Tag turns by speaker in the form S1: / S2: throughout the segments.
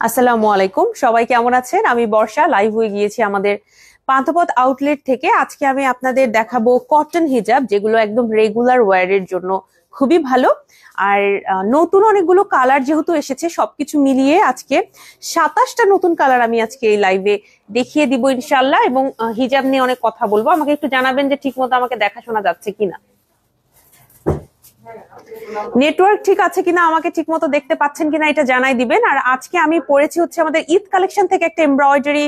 S1: আসসালামু আলাইকুম, সবাই কেমন আছেন? আমি বর্ষা, লাইভ হয়ে গিয়েছি আমাদের পান্থপথ আউটলেট থেকে। আজকে আমি আপনাদের দেখাবো কটন হিজাব, যেগুলো একদম রেগুলার ওয়্যারের জন্য খুবই ভালো। আর নতুন অনেকগুলো কালার যেহেতু এসেছে, সবকিছু মিলিয়ে আজকে 27টা নতুন কালার আমি আজকে এই লাইভে দেখিয়ে দিব ইনশাল্লাহ। এবং হিজাব নিয়ে অনেক কথা বলবো। আমাকে একটু জানাবেন যে ঠিক মতো আমাকে দেখাশোনা যাচ্ছে কিনা, নেটওয়ার্ক ঠিক আছে কিনা, আমাকে ঠিক মতো দেখতে পাচ্ছেন কিনা এটা জানাই দিবেন। আর আজকে আমি পরেছি হচ্ছে আমাদের ঈদ কালেকশন থেকে একটা এমব্রয়ডারি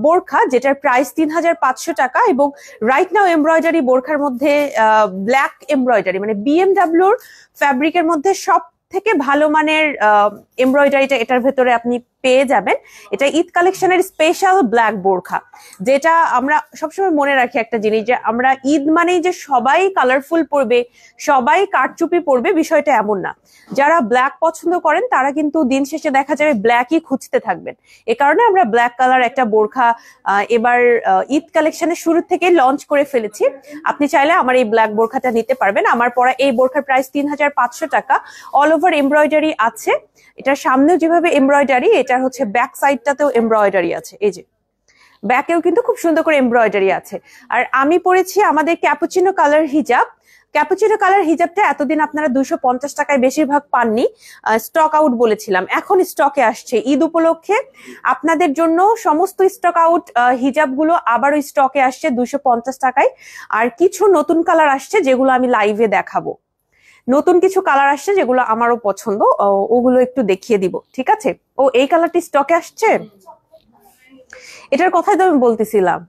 S1: বোরখা, যেটার প্রাইস 3500 টাকা। এবং রাইট নাও এমব্রয়ডারি বোরখার মধ্যে ব্ল্যাক এমব্রয়ডারি, মানে বিএমডাব্লিউর ফ্যাব্রিকের মধ্যে সব থেকে ভালো মানের এমব্রয়ডারিটা এটার ভেতরে আপনি পেয়ে যাবেন। এটা ঈদ কালেকশনের স্পেশাল ব্ল্যাক বোরখা, যেটা আমরা সবসময় মনে রাখি একটা জিনিস, যে আমরা ঈদ মানেই যে সবাই কালারফুল পরবে, সবাই কারচুপি পরবে, বিষয়টা এমন না। যারা ব্ল্যাক পছন্দ করেন তারা কিন্তু দিন শেষে দেখা যাবে ব্ল্যাকই খুঁজতে থাকবেন। এ কারণে আমরা ব্ল্যাক কালার একটা বোরখা এবার ঈদ কালেকশনের শুরু থেকে লঞ্চ করে ফেলেছি। আপনি চাইলে আমার এই ব্ল্যাক বোরখাটা নিতে পারবেন। আমার পরা এই বোরখার প্রাইস 3500 টাকা। অল ওভার এমব্রয়ডারি আছে। এটার সামনেও যেভাবে এমব্রয়ডারি, এটার হচ্ছে ব্যাক সাইডটাতেও এমব্রয়ডারি আছে। এই যে ব্যাকেও কিন্তু খুব সুন্দর করে এমব্রয়ডারি আছে। আর আমি পরেছি আমাদের ক্যাপুচিনো কালার হিজাব। ক্যাপুচিনো কালার হিজাবটা এতদিন আপনারা 250 টাকায় বেশিরভাগ পাননি, স্টক আউট বলেছিলাম, এখন স্টকে আসছে। ঈদ উপলক্ষে আপনাদের জন্য সমস্ত স্টক আউট হিজাবগুলো আবারও স্টকে আসছে 250 টাকায়। আর কিছু নতুন কালার আসছে যেগুলো আমি লাইভে দেখাবো। নতুন কিছু কালার আসছে যেগুলো আমারও পছন্দ, ওগুলো একটু দেখিয়ে দিব, ঠিক আছে? ও, এই কালারটি স্টকে আসছে, এটার কথাই তো আমি বলতেছিলাম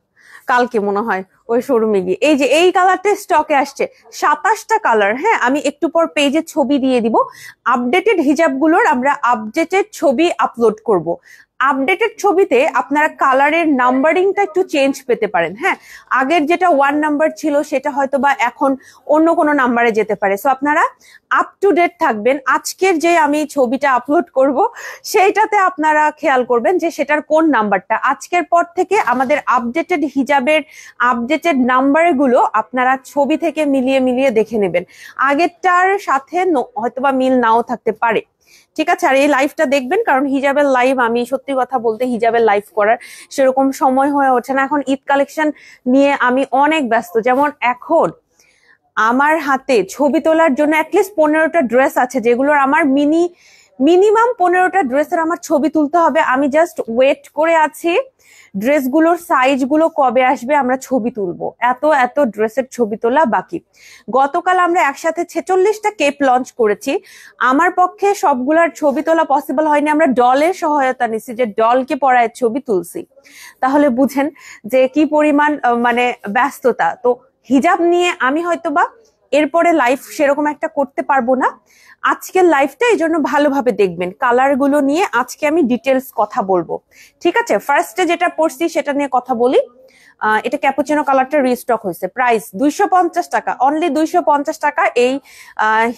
S1: কালকে মনে হয় ওই শোরুমে গিয়ে। এই যে এই কালারটা স্টকে আসছে, 27টা কালার। হ্যাঁ, আমি একটু পর পেজে ছবি দিয়ে দিব। আপডেটেড হিজাবগুলোর আমরা আপডেটেড ছবি আপলোড করব। আপডেটেড ছবিতে আপনারা কালারের নাম্বারিংটা একটু চেঞ্জ পেতে পারেন। হ্যাঁ, আগের যেটা 1 নাম্বার ছিল সেটা হয়তো বা এখন অন্য কোনো নাম্বারে যেতে পারে। সো আপনারা আপ টু ডেট থাকবেন। আজকের যে আমি ছবিটা আপলোড করব সেইটাতে আপনারা খেয়াল করবেন যে সেটার কোন নাম্বারটা। আজকের পর থেকে আমাদের আপডেটেড হিজাবের আপডেটেড নাম্বারগুলো আপনারা ছবি থেকে মিলিয়ে মিলিয়ে দেখে নেবেন। আগেরটার সাথে হয়তোবা মিল নাও থাকতে পারে, ঠিক আছে? আর এই লাইভটা দেখবেন, কারণ হিজাবের লাইভ, আমি সত্যি কথা বলতে হিজাবের লাইভ করার সেরকম সময় হয়ে ওঠে না। এখন ঈদ কালেকশন নিয়ে আমি অনেক ব্যস্ত। যেমন এখন আমার হাতে ছবি তোলার জন্য অ্যাটলিস্ট 15টা ড্রেস আছে, যেগুলোর আমার মিনিমাম 15টা ড্রেসের আমার ছবি তুলতে হবে। আমি জাস্ট ওয়েট করে আছি ড্রেসগুলোর সাইজগুলো কবে আসবে, আমরা ছবি তুলবো। এত এত ড্রেসের ছবি তোলা বাকি। গতকাল আমরা একসাথে 46টা কেপ লঞ্চ করেছি। আমার পক্ষে সবগুলার ছবি তোলা পসিবল হয়নি। আমরা ডলের সহায়তা নিছি, যে ডলকে পরায় ছবি তুলছি। তাহলে বুঝেন যে কি পরিমাণ মানে ব্যস্ততা। তো হিজাব নিয়ে আমি হয়তোবা এরপরে লাইভ সেরকম একটা করতে পারবো না। আজকের লাইভটা এই জন্য ভালোভাবে দেখবেন। কালার গুলো নিয়ে আজকে আমি ডিটেলস কথা বলবো, ঠিক আছে? ফার্স্টে যেটা পড়ছি সেটা নিয়ে কথা বলি। এটা ক্যাপুচিনো কালারটা রিস্টক হয়েছে। প্রাইস 250 টাকা, অনলি 250 টাকা এই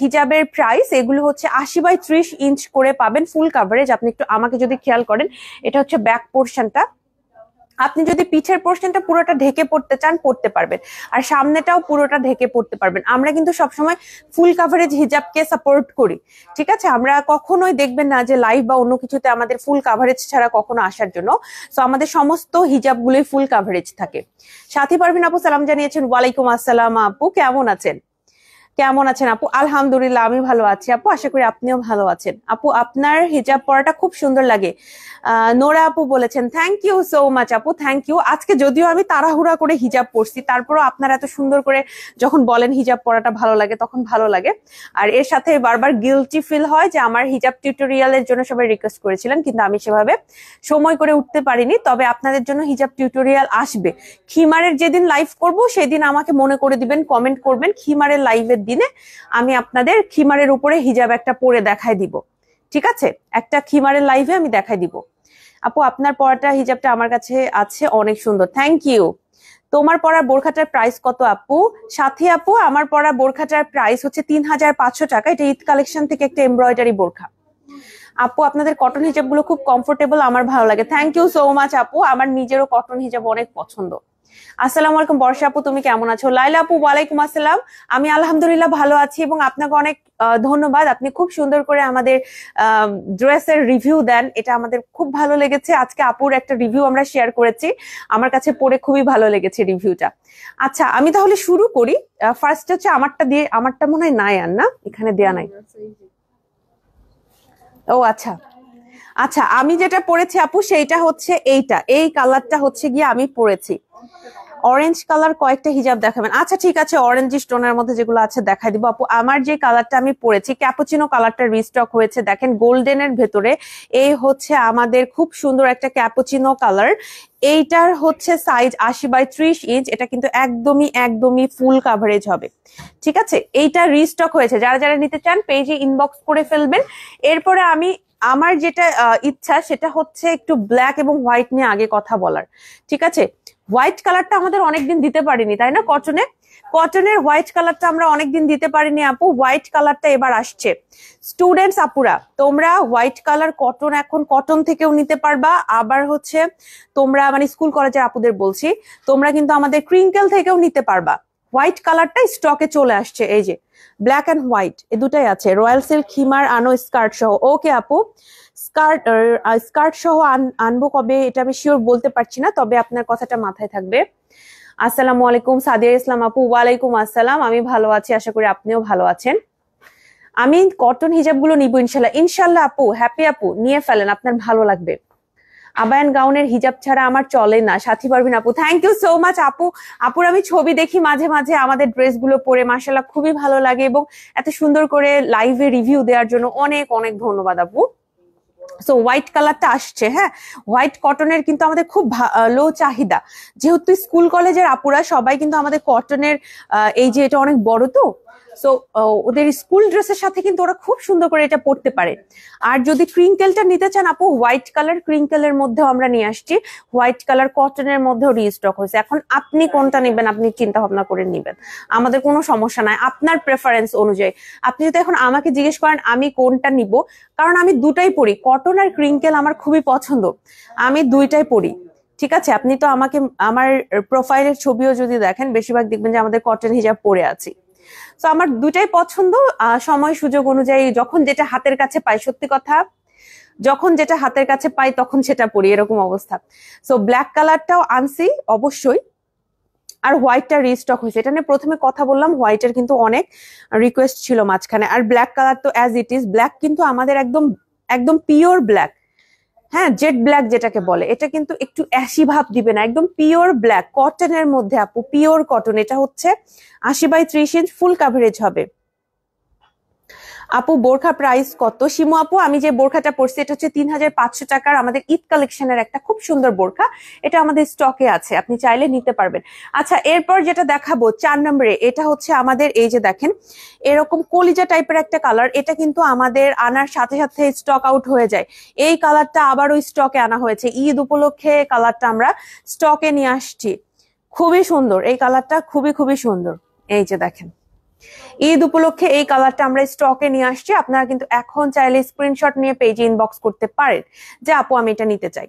S1: হিজাবের প্রাইস। এগুলো হচ্ছে 80x30 ইঞ্চ করে পাবেন, ফুল কাভারেজ। আপনি একটু আমাকে যদি খেয়াল করেন, এটা হচ্ছে ব্যাক পোর্শনটা। আপনি যদি পিছের পোর্শনটা পুরোটা ঢেকে পড়তে চান পড়তে পারবেন, আর সামনেটাও পুরোটা ঢেকে পড়তে পারবেন। আমরা কিন্তু সবসময় ফুল কাভারেজ হিজাবকে সাপোর্ট করি, ঠিক আছে? আমরা কখনোই দেখবেন না যে লাইভ বা অন্য কিছুতে আমাদের ফুল কাভারেজ ছাড়া কখনো আসার জন্য। তো আমাদের সমস্ত হিজাবগুলোই ফুল কাভারেজ থাকে। সাথী পারভিন আপু সালাম জানিয়েছেন। ওয়ালাইকুম আসসালাম আপু, কেমন আছেন? কেমন আছেন আপু? আলহামদুলিল্লাহ, আমি ভালো আছি আপু, আশা করি আপনিও ভালো আছেন। আপু, আপনার হিজাব পরাটা খুব সুন্দর লাগে, নোরা আপু বলেছেন। থ্যাংক ইউ সো মাচ আপু, থ্যাংক ইউ। আজকে যদিও আমি তাড়াহুড়া করে হিজাব পরছি, তারপরও আপনারা এত সুন্দর করে যখন বলেন হিজাব পরাটা ভালো লাগে, তখন ভালো লাগে। আর এর সাথে বারবার গিলটি ফিল হয় যে আমার হিজাব টিউটোরিয়ালের জন্য সবাই রিকোয়েস্ট করেছিলেন, কিন্তু আমি সেভাবে সময় করে উঠতে পারিনি। তবে আপনাদের জন্য হিজাব টিউটোরিয়াল আসবে। খিমারের যেদিন লাইভ করব সেদিন আমাকে মনে করে দিবেন, কমেন্ট করবেন। খিমারের লাইভের দিনে আমি আপনাদের খিমারের উপরে হিজাব একটা পরে দেখাই দিব, ঠিক আছে? একটা খিমারের লাইভে আমি দেখাই দিব। আপু, আপনার পরাটা হিজাবটা আমার কাছে আছে, অনেক সুন্দর, থ্যাংক ইউ। তোমার পরা বোরখাটার প্রাইস কত আপু? সাথী আপু, আমার পরা বোরখাটার প্রাইস হচ্ছে 3500 টাকা। এটা ঈদ কালেকশন থেকে একটা এমব্রয়ডারি বোরখা। আপু, আপনাদের কটন হিজাব গুলো খুব কমফোর্টেবল, আমার ভালো লাগে। থ্যাংক ইউ সো মাচ আপু, আমার নিজেরও কটন হিজাব অনেক পছন্দ। আসসালামু আলাইকুম বর্ষা আপু, তুমি কেমন আছো? লাইলা আপু ওয়ালাইকুম আসসালাম, আমি আলহামদুলিল্লাহ ভালো আছি এবং আপনাকে অনেক ধন্যবাদ। আপনি খুব সুন্দর করে আমাদের ড্রেসের রিভিউ দেন, এটা আমাদের খুব ভালো লেগেছে। আজকে আপুর একটা রিভিউ আমরা শেয়ার করেছি, আমার কাছে পড়ে খুবই ভালো লেগেছে রিভিউটা। আচ্ছা আমি তাহলে শুরু করি। ফার্স্ট হচ্ছে আমারটা দিয়ে, আমারটা মনে হয় নাই আর না, এখানে দেয়া নাই। ও আচ্ছা আচ্ছা, আমি যেটা পরেছি আপু সেইটা হচ্ছে এইটা, এই কালারটা হচ্ছে গিয়ে আমি পরেছি অরেঞ্জ কালার। কয়েকটা হিজাব দেখাবেন? আচ্ছা ঠিক আছে, অরেঞ্জ স্টোনের মধ্যে যেগুলো আছে দেখাই দিব আপু। আমার যে কালারটা আমি পরেছি ক্যাপুচিনো কালারটা রিস্টক হয়েছে, দেখেন গোল্ডেনের ভেতরে। এই হচ্ছে আমাদের খুব সুন্দর একটা ক্যাপুচিনো কালার। এইটার হচ্ছে সাইজ 80/30 ইঞ্চ, এটা কিন্তু একদমই একদমই ফুল কাভারেজ হবে। ঠিক আছে, এইটা রিস্টক হয়েছে, যারা যারা নিতে চান পেজে ইনবক্স করে ফেলবেন। এরপরে আমার যেটা ইচ্ছা সেটা হচ্ছে একটু ব্ল্যাক এবং হোয়াইট নিয়ে আগে কথা বলার। ঠিক আছে, হোয়াইট কালারটা আমাদের অনেকদিন দিতে পারিনি, তাই না? কটনের হোয়াইট কালারটা আমরা অনেকদিন দিতে পারিনি আপু, হোয়াইট কালারটা এবার আসছে। স্টুডেন্টস আপুরা, তোমরা হোয়াইট কালার কটন এখন কটন থেকেও নিতে পারবা, আবার হচ্ছে তোমরা মানে স্কুল কলেজের আপুদের বলছি, তোমরা কিন্তু আমাদের ক্রিঙ্কেল থেকেও নিতে পারবা। হোয়াইট কালারটা স্টকে চলে আসছে, এই যে ব্ল্যাক এন্ড হোয়াইট এই দুটাই আছে। রয়্যাল সিল্ক হিমার আনো স্কার্ট সহ। ওকে আপু, স্কার্ট সহ আনবো কবে এটা আমি শিওর বলতে পারছি না, তবে আপনার কথাটা মাথায় থাকবে। আসসালামু আলাইকুম সাদিয়া ইসলাম আপু। ওয়ালাইকুম আসসালাম, আমি ভালো আছি, আশা করি আপনিও ভালো আছেন। আমি কটন হিজাবগুলো নিবো ইনশাল্লাহ। ইনশাল্লাহ আপু, হ্যাপি আপু, নিয়ে ফেলেন, আপনার ভালো লাগবে। আবায়ান গাউনের হিজাব ছাড়া আমার চলে না, সাথী পারবেন আপু। থ্যাংক ইউ সো মাচ আপু। আপুর আমি ছবি দেখি মাঝে মাঝে আমাদের ড্রেসগুলো পরে, মাশাআল্লাহ খুবই ভালো লাগে, এবং এত সুন্দর করে লাইভে রিভিউ দেওয়ার জন্য অনেক অনেক ধন্যবাদ আপু। সো হোয়াইট কালারটা আসছে, হ্যাঁ হোয়াইট কটনের কিন্তু আমাদের খুব ভালো চাহিদা, যেহেতু স্কুল কলেজের আপুরা সবাই কিন্তু আমাদের কটনের এই যে এটা অনেক বড় তো, সো ওদের স্কুল ড্রেসের সাথে কিন্তু ওরা খুব সুন্দর করে এটা পরতে পারে। আর যদি ক্রিঙ্কেলটা নিতে চান আপু, হোয়াইট কালার ক্রিঙ্কেলের মধ্যেও আমরা নিয়ে আসছি, হোয়াইট কালার কটনের মধ্যেও রিস্টক হয়েছে। এখন আপনি কোনটা নেবেন আপনি চিন্তা ভাবনা করে নেবেন, আমাদের কোনো সমস্যা নাই, আপনার প্রেফারেন্স অনুযায়ী। আপনি যদি এখন আমাকে জিজ্ঞেস করেন আমি কোনটা নিব, কারণ আমি দুটাই পরি, কটন আর ক্রিঙ্কেল আমার খুবই পছন্দ, আমি দুইটাই পরি। ঠিক আছে, আপনি তো আমাকে আমার প্রোফাইলের ছবিও যদি দেখেন বেশিরভাগ দেখবেন যে আমাদের কটন হিজাব পরে আছি। তো আমার দুটাই পছন্দ, সময় সুযোগ অনুযায়ী যখন যেটা হাতের কাছে পাই, সত্যি কথা যখন যেটা হাতের কাছে পাই তখন সেটা পরি, এরকম অবস্থা। সো ব্ল্যাক কালারটাও আনছি অবশ্যই, আর হোয়াইটটা রিস্টক হয়েছে, এটা নিয়ে প্রথমে কথা বললাম, হোয়াইটের কিন্তু অনেক রিকোয়েস্ট ছিল মাঝখানে। আর ব্ল্যাক কালার তো অ্যাজ ইট ইজ, ব্ল্যাক কিন্তু আমাদের একদম একদম পিওর ব্ল্যাক, হ্যাঁ জেড ব্ল্যাক যেটাকে বলে, এটা কিন্তু একটু অ্যাশি ভাব দিবে না, একদম পিওর ব্ল্যাক কটনের মধ্যে আপু, পিওর কটন। এটা হচ্ছে 80/30 ইঞ্চ ফুল কাভারেজ হবে। আপু বোরখা প্রাইস কত? শিমু আপু, আমি যে বোরখাটা পরছি এটা হচ্ছে 3500 টাকার, আমাদের ঈদ কালেকশনের একটা খুব সুন্দর বোরখা, এটা আমাদের স্টকে আছে, আপনি চাইলে নিতে পারবেন। আচ্ছা এরপর যেটা দেখাবো 4 নম্বরে, এটা হচ্ছে আমাদের এই যে দেখেন এরকম কলিজা টাইপের একটা কালার, এটা কিন্তু আমাদের আনার সাথে সাথে স্টক আউট হয়ে যায়। এই কালারটা আবারও স্টকে আনা হয়েছে, ঈদ উপলক্ষে কালারটা আমরা স্টকে নিয়ে আসছি। খুবই সুন্দর এই কালারটা, খুবই খুবই সুন্দর। এই যে দেখেন ঈদ উপলক্ষে এই কালারটা আমরা স্টকে নিয়ে আসছি, আপনারা কিন্তু এখন চাইলে স্ক্রিনশট নিয়ে পেজে ইনবক্স করতে পারেন যে আপু আমি এটা নিতে চাই।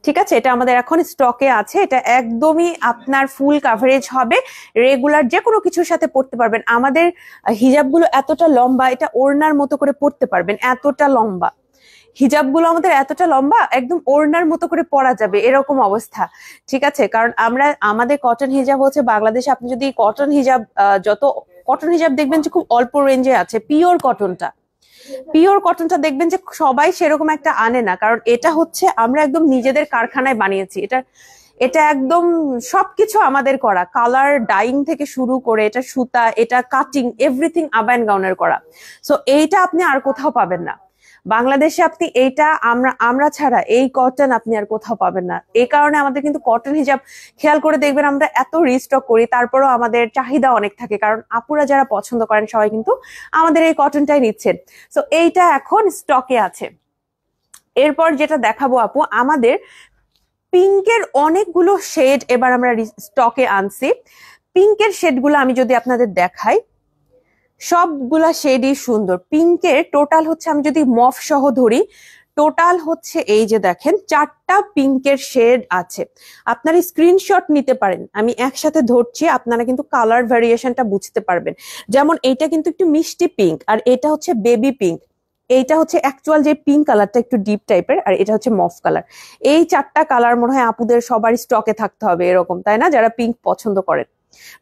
S1: ঠিক আছে, এটা আমাদের এখন স্টকে আছে, এটা একদমই আপনার ফুল কাভারেজ হবে, রেগুলার যে কোনো কিছুর সাথে পরতে পারবেন। আমাদের হিজাবগুলো এতটা লম্বা, এটা ওড়নার মতো করে পরতে পারবেন, এতটা লম্বা হিজাবগুলো আমাদের, এতটা লম্বা একদম ওড়নার মতো করে পরা যাবে এরকম অবস্থা। ঠিক আছে, কারণ আমাদের কটন হিজাব হচ্ছে বাংলাদেশে, আপনি যদি কটন হিজাব যত কটন হিজাব দেখবেন যে খুব অল্প রেঞ্জে আছে, পিওর কটনটা দেখবেন যে সবাই সেরকম একটা আনে না, কারণ এটা হচ্ছে আমরা একদম নিজেদের কারখানায় বানিয়েছি, এটা একদম সবকিছু আমাদের করা, কালার ডাইং থেকে শুরু করে এটা সুতা, এটা কাটিং, এভরিথিং আবায়ান গাউনের করা। সো এইটা আপনি আর কোথাও পাবেন না বাংলাদেশে, আপনি এইটা আমরা ছাড়া এই কটন আপনি আর কোথাও পাবেন না। এই কারণে আমাদের কিন্তু কটন হিজাব খেয়াল করে দেখবেন আমরা এত রিস্টক করি, তারপরেও আমাদের চাহিদা অনেক থাকে, কারণ আপুরা যারা পছন্দ করেন সবাই কিন্তু আমাদের এই কটনটাই নিচ্ছেন। সো এইটা এখন স্টকে আছে। এরপর যেটা দেখাবো আপু, আমাদের পিঙ্কের অনেকগুলো শেড এবার আমরা স্টকে আনছি। পিঙ্কের শেডগুলো আমি যদি আপনাদের দেখাই, সবগুলা শেডই সুন্দর। পিঙ্কের টোটাল হচ্ছে আমি যদি মফ সহ ধরি, টোটাল হচ্ছে এই যে দেখেন 4টা পিঙ্কের শেড আছে। আপনারা স্ক্রিনশট নিতে পারেন, আমি একসাথে ধরছি, আপনারা কিন্তু কালার ভ্যারিয়েশনটা বুঝতে পারবেন। যেমন এইটা কিন্তু একটু মিষ্টি পিঙ্ক, আর এটা হচ্ছে বেবি পিঙ্ক, এইটা হচ্ছে অ্যাকচুয়াল যে পিঙ্ক কালারটা একটু ডিপ টাইপের, আর এটা হচ্ছে মফ কালার। এই 4টা কালার মনে হয় আপুদের সবার স্টকে থাকতে হবে এরকম, তাই না, যারা পিঙ্ক পছন্দ করেন।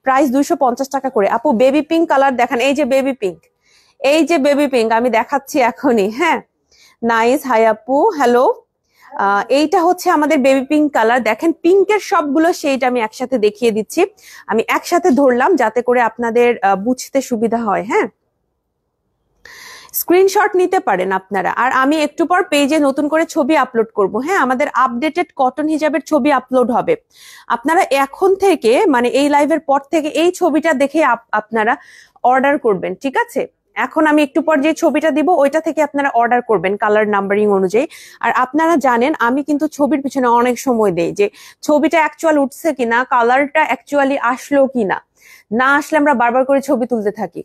S1: প্রাইস 250 টাকা করে। আপু বেবি পিঙ্ক কালার দেখান, এই যে বেবি পিঙ্ক, এই যে বেবি পিঙ্ক আমি দেখাচ্ছি এখনই। হ্যাঁ, নাইস, হাই আপু, হ্যালো। এইটা হচ্ছে আমাদের বেবি পিঙ্ক কালার। দেখেন পিঙ্কের সবগুলো শেড আমি একসাথে দেখিয়ে দিচ্ছি, আমি একসাথে ধরলাম যাতে করে আপনাদের বুঝতে সুবিধা হয়। হ্যাঁ, স্ক্রিনশট নিতে পারেন আপনারা। আর আমি একটু পর পেজে নতুন করে ছবি আপলোড করব। হ্যাঁ, আমাদের আপডেটেড কটন হিজাবের ছবি আপলোড হবে। আপনারা এখন থেকে মানে এই লাইভের পর থেকে এই ছবিটা দেখে আপনারা অর্ডার করবেন, ঠিক আছে? এখন আমি একটু পর যে ছবিটা দিব ওইটা থেকে আপনারা অর্ডার করবেন কালার নাম্বারিং অনুযায়ী। আর আপনারা জানেন আমি কিন্তু ছবির পিছনে অনেক সময় দেই, যে ছবিটা অ্যাকচুয়াল উঠছে কিনা, কালারটা অ্যাকচুয়ালি আসলো কিনা। না আসলে আমরা বারবার করে ছবি তুলতে থাকি,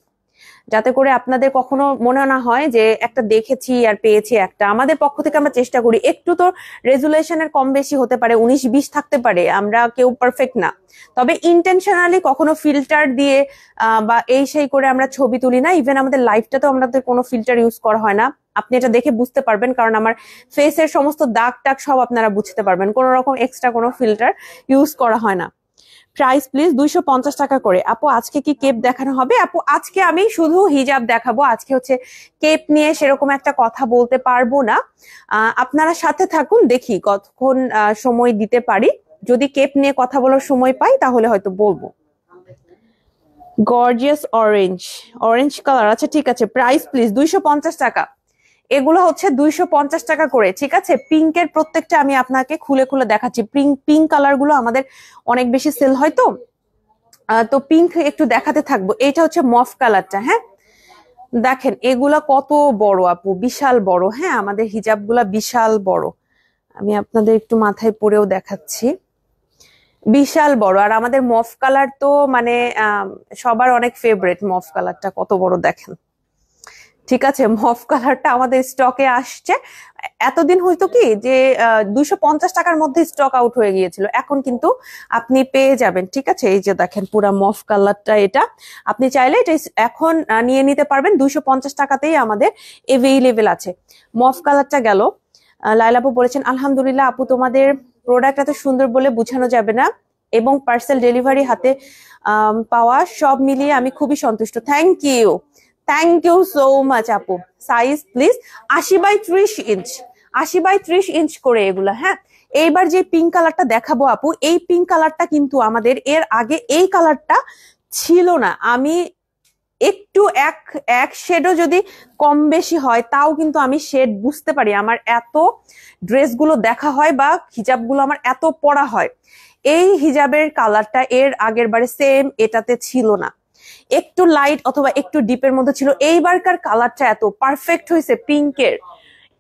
S1: যাতে করে আপনাদের কখনো মনে না হয় যে একটা দেখেছি আর পেয়েছি একটা। আমাদের পক্ষ থেকে আমরা চেষ্টা করি, একটু তো রেজুলেশনের কম বেশি হতে পারে, 19-20 থাকতে পারে, আমরা কেউ পারফেক্ট না। তবে ইন্টেনশনালি কখনো ফিল্টার দিয়ে বা এই সেই করে আমরা ছবি তুলি না। ইভেন আমাদের লাইফটাতেও আমাদের কোনো ফিল্টার ইউজ করা হয় না। আপনি এটা দেখে বুঝতে পারবেন, কারণ আমার ফেসের সমস্ত দাগ টাগ সব আপনারা বুঝতে পারবেন, কোনো রকম এক্সট্রা কোনো ফিল্টার ইউজ করা হয় না। প্রাইস প্লিজ 250 টাকা করে। আপু আজকে কি কেপ দেখানো হবে? আপু আজকে আমি শুধু হিজাব দেখাবো, আজকে হচ্ছে কেপ নিয়ে সেরকম একটা কথা বলতে পারবো না। আপনারা সাথে থাকুন, দেখি কতক্ষণ সময় দিতে পারি। যদি কেপ নিয়ে কথা বলার সময় পাই তাহলে হয়তো বলবো। গর্জিয়াস অরেঞ্জ, অরেঞ্জ কালার, আচ্ছা ঠিক আছে। প্রাইস প্লিজ 250 টাকা। এগুলো হচ্ছে 250 টাকা করে, ঠিক আছে? পিঙ্কের প্রত্যেকটা আমি আপনাকে খুলে খুলে দেখাচ্ছি। পিঙ্ক কালার গুলো আমাদের অনেক বেশি সেল হয়, তো পিঙ্ক একটু দেখাতে থাকবো। এটা হচ্ছে মফ কালারটা। হ্যাঁ, দেখেন এগুলা কত বড় আপু, বিশাল বড়। হ্যাঁ, আমাদের হিজাব গুলা বিশাল বড়, আমি আপনাদের একটু মাথায় পরেও দেখাচ্ছি, বিশাল বড়। আর আমাদের মফ কালার তো মানে সবার অনেক ফেভারিট। মফ কালারটা কত বড় দেখেন, ঠিক আছে? মফ কালারটা আমাদের স্টকে আসছে। এতদিন হয়তো কি যে 250 টাকার মধ্যে স্টক আউট হয়ে গিয়েছিল, এখন কিন্তু আপনি পেয়ে যাবেন, ঠিক আছে? এই যে দেখেন পুরা মফ কালারটা, এটা আপনি চাইলে এটা এখন নিয়ে নিতে পারবেন। 250 টাকাতেই আমাদের এভেইলেবল আছে। মফ কালারটা গেল। লাইলা আপু বলেছেন আলহামদুলিল্লাহ আপু, তোমাদের প্রোডাক্ট এত সুন্দর বলে বোঝানো যাবে না, এবং পার্সেল ডেলিভারি হাতে পাওয়া সব মিলিয়ে আমি খুবই সন্তুষ্ট। Thank you, thank you so much আপু। Size please 80x30 inch, 80x30 inch করে এগুলা। হ্যাঁ, এইবার যে পিঙ্ক কালারটা দেখাবো আপু, এই পিঙ্ক কালারটা কিন্তু আমাদের এর আগে এই কালারটা ছিল না। আমি একটু এক শেডও যদি কম বেশি হয় তাও কিন্তু আমি শেড বুঝতে পারি। আমার এত ড্রেসগুলো দেখা হয় বা হিজাবগুলো আমার এত পরা হয়। এই হিজাবের কালারটা এর আগের বারে সেম এটাতে ছিল না, একটু লাইট অথবা একটু ডিপের মধ্যে ছিল। এইবারকার কালারটা এত পারফেক্ট হয়েছে পিঙ্কের।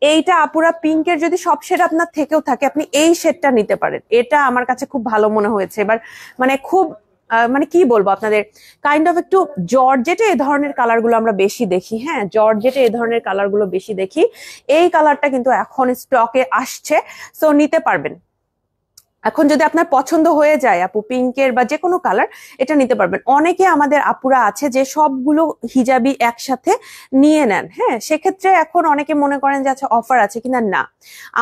S1: এইটা আপুরা পিঙ্কের যদি সব শেড আপনার থেকেও থাকে, আপনি এই শেডটা নিতে পারেন। এটা আমার কাছে খুব ভালো মনে হয়েছে এবার। মানে খুব মানে কি বলবো আপনাদের, কাইন্ড অফ একটু জর্জেটে এই ধরনের কালার গুলো আমরা বেশি দেখি। হ্যাঁ, জর্জেটে এই ধরনের কালার গুলো বেশি দেখি। এই কালারটা কিন্তু এখন স্টকে আসছে, সো নিতে পারবেন। এখন যদি আপনার পছন্দ হয়ে যায় আপু পিঙ্কের বা যে কোনো কালার, এটা নিতে পারবেন। অনেকে আমাদের আপুরা আছে যে সবগুলো হিজাবি একসাথে নিয়ে নেন। হ্যাঁ, সেক্ষেত্রে এখন অনেকে মনে করেন যে আচ্ছা অফার আছে কিনা, না।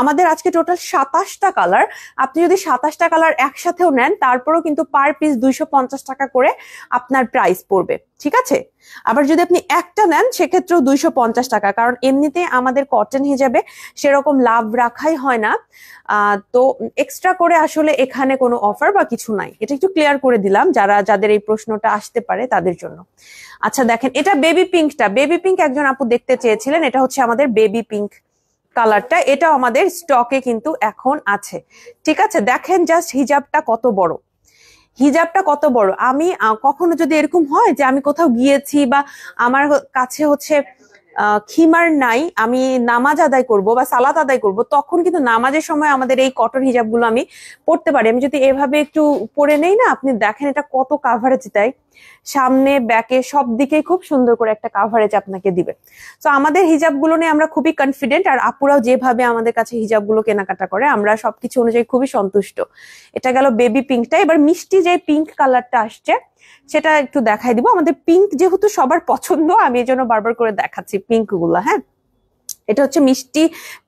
S1: আমাদের আজকে টোটাল 27টা কালার, আপনি যদি 27টা কালার একসাথেও নেন তারপরেও কিন্তু পার পিস 250 টাকা করে আপনার প্রাইস পড়বে, ঠিক আছে? আবার যদি আপনি একটা নেন সেক্ষেত্রেও 250 টাকা, কারণ এমনিতে আমাদের কটন হিজাবে সেরকম লাভ রাখাই হয় না। তো এক্সট্রা করে আসলে এখানে কোনো অফার বা কিছু নাই, এটা একটু ক্লিয়ার করে দিলাম যাদের এই প্রশ্নটা আসতে পারে তাদের জন্য। আচ্ছা দেখেন, এটা বেবি পিঙ্কটা, বেবি পিঙ্ক একজন আপু দেখতে চেয়েছিলেন, এটা হচ্ছে আমাদের বেবি পিঙ্ক কালারটা। এটাও আমাদের স্টকে কিন্তু এখন আছে, ঠিক আছে? দেখেন জাস্ট হিজাবটা কত বড়, হিজাবটা কত বড়। আমি কখনো যদি এরকম হয় যে আমি কোথাও গিয়েছি বা আমার কাছে হচ্ছে খিমার নাই, আমি নামাজ আদায় করব বা সালাত আদায় করব, তখন কিন্তু নামাজের সময় আমাদের এই কটন হিজাবগুলো আমি পরতে পারি। আমি যদি এভাবে একটু পরে নেই না, আপনি দেখেন এটা কত কাভারেজ দেয়। সামনে ব্যাকে সব দিকেই খুব সুন্দর করে একটা কাভারেজ আপনাকে দিবে। তো আমাদের হিজাবগুলো নিয়ে আমরা খুবই কনফিডেন্ট, আর আপুরাও যেভাবে আমাদের কাছে হিজাবগুলো কেনাকাটা করে আমরা সবকিছু অনুযায়ী খুবই সন্তুষ্ট। এটা গেল বেবি পিঙ্কটা। এবার মিষ্টি যে পিঙ্ক কালারটা আসছে সেটা একটু দেখাই দিব। আমাদের পিঙ্ক যেহেতু সবার পছন্দ, আমি এই জন্য বারবার করে দেখাচ্ছি পিঙ্ক গুলা। হ্যাঁ, এটা হচ্ছে মিষ্টি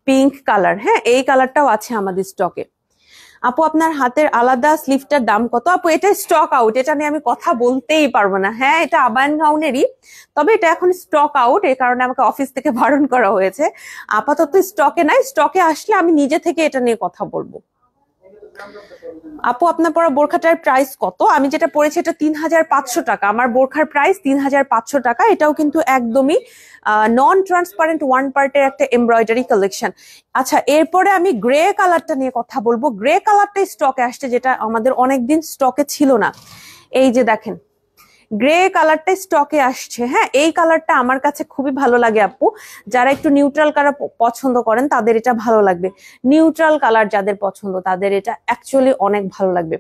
S1: পিঙ্ক কালার। হ্যাঁ, এই কালারটাও আছে আমাদের স্টকে। আপু আপনার হাতের আলাদা স্লিভটার দাম কত? আপু এটা স্টক আউট, এটা নিয়ে আমি কথা বলতেই পারবো না। হ্যাঁ, এটা আবায়ান গাউনেরই, তবে এটা এখন স্টক আউট, এই কারণে আমাকে অফিস থেকে বারণ করা হয়েছে। আপাতত স্টকে নাই, স্টকে আসলে আমি নিজে থেকে এটা নিয়ে কথা বলবো। আপু আপনার পরা বোরখাটার প্রাইস কত? আমি যেটা পরেছি এটা ৩৫০০ টাকা। আমার বোরখার প্রাইস ৩৫০০ টাকা। এটাও কিন্তু একদমই নন ট্রান্সপারেন্ট ওয়ান পার্টের একটা এমব্রয়ডারি কালেকশন। আচ্ছা, এরপরে আমি গ্রে কালারটা নিয়ে কথা বলবো। গ্রে কালারটা স্টকে আসছে, যেটা আমাদের অনেকদিন স্টকে ছিল না। এই যে দেখেন, গ্রে কালারটা স্টকে আসছে। হ্যাঁ, এই কালারটা আমার কাছে খুবই ভালো লাগে আপু। যারা একটু নিউট্রাল কালার পছন্দ করেন তাদের এটা ভালো লাগবে। নিউট্রাল কালার যাদের পছন্দ তাদের এটা অ্যাকচুয়ালি অনেক ভালো লাগবে।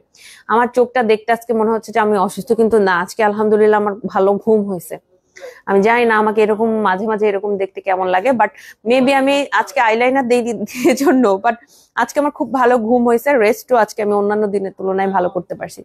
S1: আমার চোখটা দেখতে আজকে মনে হচ্ছে যে আমি অসুস্থ, কিন্তু না, আজকে আলহামদুলিল্লাহ আমার ভালো ঘুম হয়েছে। আমি জানি না আমাকে এরকম মাঝে মাঝে এরকম দেখতে কেমন লাগে, বাট মেবি আমি আজকে আইলাইনার দিই জন্য, বাট আজকে আমার খুব ভালো ঘুম হয়েছে। রেস্টও আজকে আমি অন্যান্য দিনের তুলনায় ভালো করতে পারছি।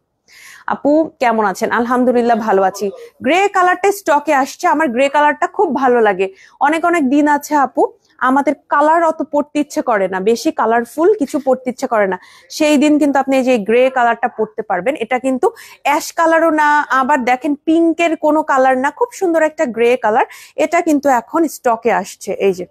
S1: আপু কেমন আছেন? আলহামদুলিল্লাহ ভালো আছি। গ্রে কালারটা স্টকে আসছে, আমার গ্রে কালারটা খুব ভালো লাগে। অনেক অনেক দিন আছে আপু আমাদের কালার অত পড়তে ইচ্ছে করে না, বেশি কালারফুল কিছু পড়তে ইচ্ছে করে না, সেই দিন কিন্তু আপনি এই যে গ্রে কালারটা পড়তে পারবেন। এটা কিন্তু অ্যাশ কালারও না, আবার দেখেন পিঙ্কের কোনো কালার না, খুব সুন্দর একটা গ্রে কালার। এটা কিন্তু এখন স্টকে আসছে। এই যে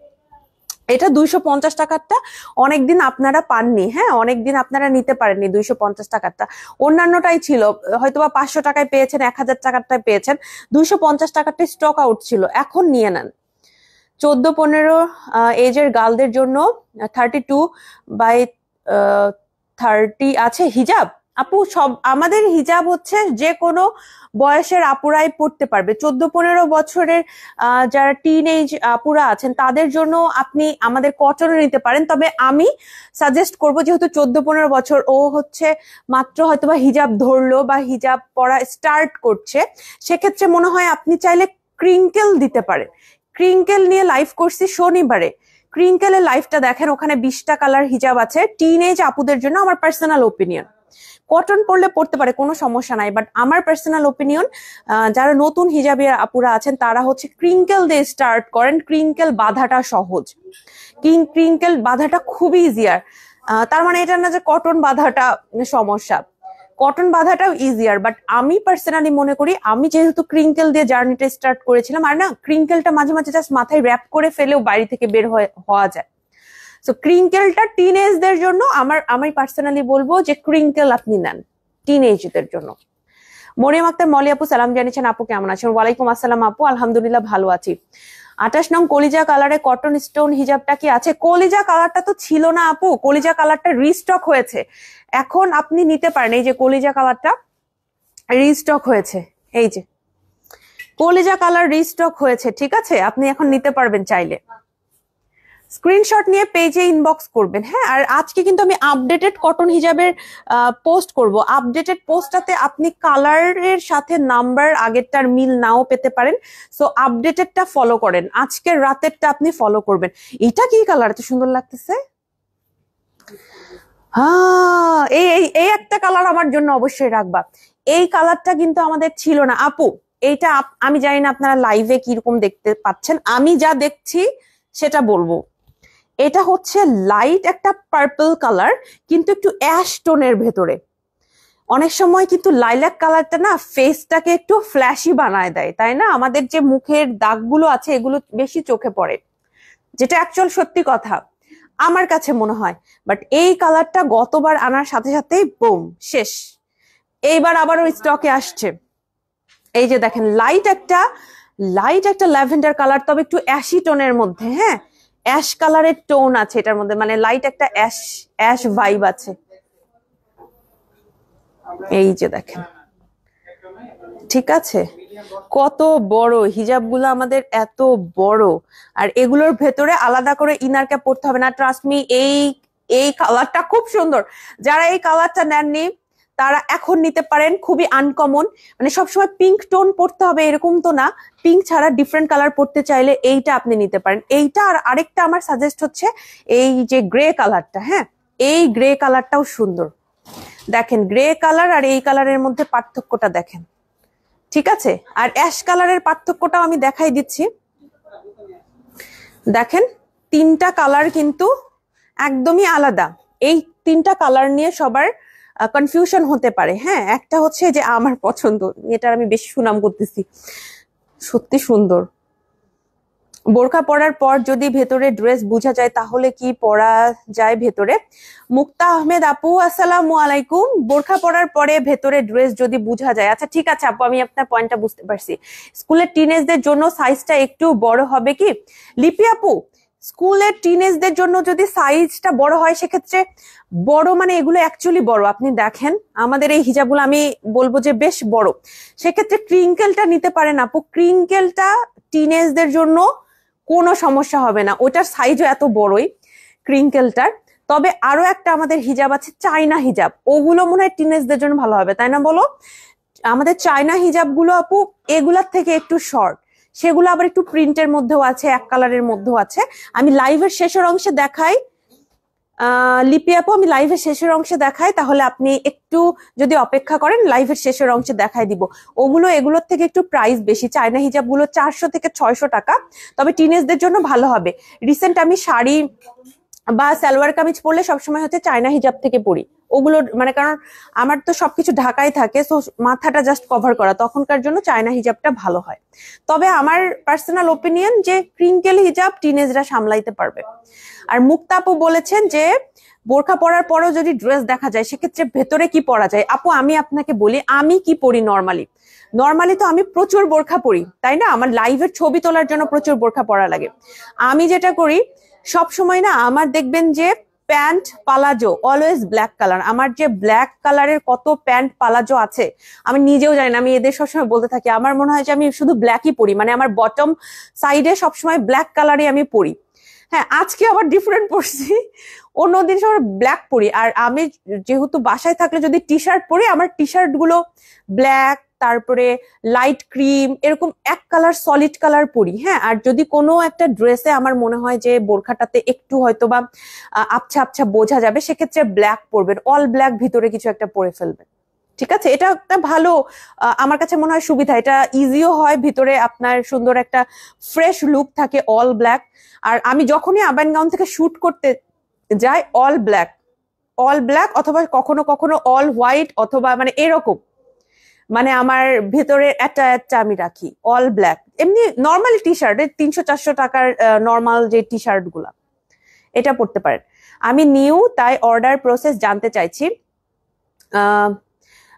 S1: এটা 250 টাকারটা অনেকদিন আপনারা পাননি। হ্যাঁ, অনেকদিন আপনারা নিতে পারেননি 250 টাকারটা। অন্যান্যটাই ছিল, হয়তোবা 500 টাকায় পেয়েছেন, 1000 টাকারটায় পেয়েছেন। 250 টাকারটা স্টক আউট ছিল, এখন নিয়ে নেন। 14-15 এজের গার্লদের জন্য 32/30 আছে হিজাব। আপু সব আমাদের হিজাব হচ্ছে যে কোনো বয়সের আপুরাই পড়তে পারবে। 14-15 বছরের যারা টিন এজ আপুরা আছেন তাদের জন্য আপনি আমাদের কটন নিতে পারেন। তবে আমি সাজেস্ট করব, যেহেতু 14-15 বছর, ও হচ্ছে মাত্র হয়তোবা হিজাব ধরলো বা হিজাব পরা স্টার্ট করছে, সেক্ষেত্রে মনে হয় আপনি চাইলে ক্রিঙ্কেল দিতে পারেন। ক্রিঙ্কেল নিয়ে লাইভ করছি শনিবারে। ক্রিঙ্কেলের লাইভটা দেখেন, ওখানে 20টা কালার হিজাব আছে টিন এজ আপুদের জন্য। আমার পার্সোনাল ওপিনিয়ন, কটন পরলে পড়তে পারে, কোনো সমস্যা নাই, বাট আমার পার্সোনাল ওপিনিয়ন যারা নতুন হিজাবের আপুরা আছেন তারা হচ্ছে ক্রিঙ্কেল দিয়ে স্টার্ট করেন। ক্রিঙ্কেল বাঁধাটা সহজ, ক্রিঙ্কেল বাঁধাটা খুবই ইজিয়ার। তার মানে এটা না যে কটন বাঁধাটা সমস্যা, কটন বাঁধাটাও ইজিয়ার। বাট আমি পার্সোনালি মনে করি, আমি যেহেতু ক্রিঙ্কেল দিয়ে জার্নিটা স্টার্ট করেছিলাম, আর না ক্রিঙ্কেলটা মাঝে মাঝে জাস্ট মাথায় র্যাপ করে ফেলেও বাড়ি থেকে বের হওয়া যায়। সো ক্রিঙ্কেলটা টিনেজদের জন্য আমি পার্সোনালি বলবো যে ক্রিঙ্কেল আপনি নেন টিনেজদের জন্য। মরিয়ম আক্তার মলি আপু সালাম জানিয়েছেন, আপু কেমন আছেন? ওয়ালাইকুম আসসালাম আপু, আলহামদুলিল্লাহ ভালো আছি। 28 নং কলিজা কালারে কটন স্টোন হিজাবটা কি আছে? কলিজা কালারটা তো ছিল না আপু, কলিজা কালারটা রিস্টক হয়েছে, এখন আপনি নিতে পারেন। এই যে কলিজা কালারটা রিস্টক হয়েছে, এই যে কলিজা কালার রিস্টক হয়েছে, ঠিক আছে, আপনি এখন নিতে পারবেন চাইলে। স্ক্রিনশট নিয়ে পেজে ইনবক্স করবেন। হ্যাঁ, আর আজকে কিন্তু আমি আপডেটেড কটন হিজাবের পোস্ট করব। আপডেটেড পোস্টটাতে আপনি কালারের সাথে নাম্বার আগেরটার মিল নাও পেতে পারেন, সো আপডেটেডটা ফলো করেন, আজকের রাতেরটা আপনি ফলো করবেন। এটা কি কালার এত সুন্দর লাগতেছে! হ্যাঁ, এই একটা কালার আমার জন্য অবশ্যই রাখবা। এই কালারটা কিন্তু আমাদের ছিল না আপু। এইটা আমি জানি না আপনারা লাইভে কিরকম দেখতে পাচ্ছেন, আমি যা দেখছি সেটা বলবো। এটা হচ্ছে লাইট একটা পার্পল কালার, কিন্তু একটু অ্যাশ টোনের ভেতরে। অনেক সময় কিন্তু লাইলাক কালারটা না ফেসটাকে একটু ফ্ল্যাশি বানায় দেয়, তাই না? আমাদের যে মুখের দাগগুলো আছে এগুলো বেশি চোখে পড়ে, যেটা অ্যাকচুয়াল সত্যি কথা আমার কাছে মনে হয়। বাট এই কালারটা গতবার আনার সাথে সাথেই বুম শেষ, এইবার আবারও স্টকে আসছে। এই যে দেখেন, লাইট একটা ল্যাভেন্ডার কালার, তবে একটু অ্যাশি টোনের মধ্যে। হ্যাঁ, অ্যাশ কালারের টোন আছে এটার মধ্যে, মানে লাইট একটা অ্যাশ ভাইব আছে। এই যে দেখেন, ঠিক আছে, কত বড় হিজাবগুলো আমাদের, এত বড়, আর এগুলোর ভেতরে আলাদা করে ইনার ক্যাপ পরতে হবে না। ট্রাস্ট মি, এই কালারটা খুব সুন্দর। যারা এই কালারটা নেননি তারা এখন নিতে পারেন। খুবই আনকমন, মানে সবসময় পিঙ্ক টোন পড়তে হবে এরকম তো না, পিঙ্ক ছাড়া ডিফারেন্ট কালার পড়তে চাইলে এইটা আপনি নিতে পারেন। এইটা আর আরেকটা আমার সাজেস্ট হচ্ছে এই যে গ্রে কালারটা। হ্যাঁ, এই গ্রে কালারটাও সুন্দর। দেখেন গ্রে কালার আর এই কালারের মধ্যে পার্থক্যটা দেখেন, ঠিক আছে? আর অ্যাশ কালারের পার্থক্যটাও আমি দেখাই দিচ্ছি। দেখেন তিনটা কালার কিন্তু একদমই আলাদা। এই তিনটা কালার নিয়ে সবার কনফিউশন হতে পারে। হ্যাঁ, একটা হচ্ছে যে আমার পছন্দ, এটার আমি বেশি সুনাম করতেছি, সত্যি সুন্দর। বোরখা পরার পর যদি ভেতরে ড্রেস বোঝা যায় তাহলে কি পরা যায় ভেতরে? মুক্তা আহমেদ আপু আসসালামু আলাইকুম। বোরখা পরার পরে ভেতরে ড্রেস যদি বোঝা যায়, আচ্ছা ঠিক আছে আপু, আমি আপনার পয়েন্টটা বুঝতে পারছি। স্কুলের টিনেজদের জন্য সাইজটা একটু বড় হবে কি লিপি আপু? স্কুলের টিনেজদের জন্য যদি সাইজটা বড় হয় সেক্ষেত্রে বড় মানে এগুলো অ্যাকচুয়ালি বড়। আপনি দেখেন আমাদের এই হিজাবগুলো আমি বলবো যে বেশ বড়। সেক্ষেত্রে ক্রিঙ্কেলটা নিতে পারেন আপু। ক্রিঙ্কেলটা টিনেজদের জন্য কোনো সমস্যা হবে না, ওটার সাইজও এত বড়ই ক্রিঙ্কেলটার। তবে আরো একটা আমাদের হিজাব আছে চায়না হিজাব, ওগুলো মনে হয় টিনেজদের জন্য ভালো হবে, তাই না বলো? আমাদের চায়না হিজাব গুলো আপু এগুলার থেকে একটু শর্ট, সেগুলো আবার একটু প্রিন্টের মধ্যেও আছে, এক কালারের মধ্যেও আছে। আমি লাইভের শেষের অংশে দেখাই লিপি আপু, আমি লাইভের শেষের অংশে দেখাই, তাহলে আপনি একটু যদি অপেক্ষা করেন লাইভের শেষের অংশে দেখাই দিব। ওগুলো এগুলোর থেকে একটু প্রাইস বেশি, চায়না হিজাব গুলো 400 থেকে 600 টাকা। তবে টিনেজদের জন্য ভালো হবে। রিসেন্ট আমি শাড়ি বা সালোয়ার কামিজ পরলে সবসময় হচ্ছে চায়না হিজাব থেকে পরি। ওগুলো মানে কারণ আমার তো সবকিছু ঢাকায় থাকে, সো মাথাটা জাস্ট কভার করা, তখনকার জন্য চায়না হিজাবটা ভালো হয়। তবে আমার পার্সোনাল ওপিনিয়ন যে ক্রিঙ্কেল হিজাব টিনেজরা সামলাইতে পারবে। আর মুক্তা আপু বলেছেন যে বোরখা পরার পরও যদি ড্রেস দেখা যায় সেক্ষেত্রে ভেতরে কি পরা যায়? আপু আমি আপনাকে বলি আমি কি পরি। নর্মালি তো আমি প্রচুর বোরখা পরি, তাই না? আমার লাইভের ছবি তোলার জন্য প্রচুর বোরখা পরা লাগে। আমি যেটা করি সব সময় না, আমার দেখবেন যে pant palazzo always black colour. আমার যে ব্ল্যাক কালারের কত প্যান্ট পালাজো আছে আমি নিজেও জানি না, আমি এদের সবসময় বলতে থাকি। আমার মনে হয় যে আমি শুধু ব্ল্যাকই পরি, মানে আমার বটম সাইডে সবসময় ব্ল্যাক কালারই আমি পরি। হ্যাঁ, আজকে আবার ডিফারেন্ট পরছি, অন্যদিন সবার ব্ল্যাক পরি। আর আমি যেহেতু বাসায় থাকলে যদি টি শার্ট পরি, আমার টি শার্ট গুলো ব্ল্যাক, তারপরে লাইট ক্রিম, এরকম এক কালার সলিড কালার পরি। হ্যাঁ, আর যদি কোনো একটা ড্রেসে আমার মনে হয় যে বোরখাটাতে একটু হয়তো বা আবছা আবছা বোঝা যাবে, সেক্ষেত্রে ব্ল্যাক পরবেন, অল ব্ল্যাক ভিতরে কিছু একটা পরে ফেলবেন। ঠিক আছে, এটা একটা ভালো আমার কাছে মনে হয় সুবিধা। এটা ইজিও হয়, ভিতরে আপনার সুন্দর একটা ফ্রেশ লুক থাকে অল ব্ল্যাক। আর আমি যখনই আবাইন গাউন থেকে শুট করতে যাই অল ব্ল্যাক অথবা কখনো কখনো অল হোয়াইট, অথবা মানে এরকম, মানে আমার ভেতরে একটা আমি রাখি অল ব্ল্যাক। এমনি নর্মাল টি শার্ট 300-400 টাকার নর্মাল যে টি শার্ট গুলা, এটা পড়তে পারেন। আমি নিউ, তাই অর্ডার প্রসেস জানতে চাইছি।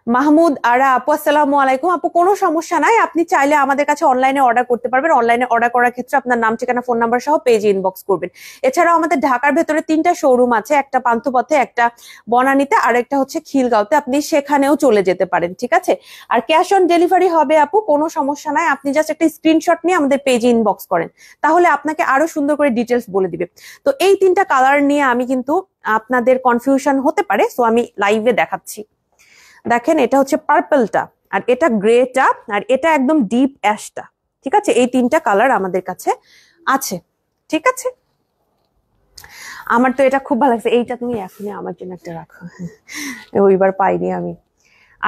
S1: মাহমুদ আরা আপু আসসালামু আলাইকুম। আপু কোনো সমস্যা নাই, আপনি চাইলে আমাদের কাছে অনলাইনে অর্ডার করতে পারবেন। অনলাইনে অর্ডার করার ক্ষেত্রে আপনার নাম, ঠিকানা, ফোন নাম্বার সহ পেজে ইনবক্স করবেন। এছাড়াও আমাদের ঢাকার ভেতরে 3টা শোরুম আছে, একটা পান্থপথে, একটা বনানীতে, আর একটা হচ্ছে খিলগাঁওতে। আপনি সেখানেও চলে যেতে পারেন, ঠিক আছে? আর ক্যাশ অন ডেলিভারি হবে আপু, কোনো সমস্যা নাই। আপনি জাস্ট একটা স্ক্রিনশট নিয়ে আমাদের পেজে ইনবক্স করেন, তাহলে আপনাকে আরো সুন্দর করে ডিটেলস বলে দিবে। তো এই 3টা কালার নিয়ে আমি কিন্তু আপনাদের কনফিউশন হতে পারে, সো আমি লাইভে দেখাচ্ছি। দেখেন এটা হচ্ছে পার্পলটা, আর এটা গ্রেটা, আর এটা একদম ডিপ অ্যাশটা। ঠিক আছে, এই 3টা কালার আমাদের কাছে আছে। ঠিক আছে, আমার তো এটা খুব ভালো লাগছে। এইটা তুমি এখনই আমার জন্য একটা রাখো, ওইবার পাইনি আমি।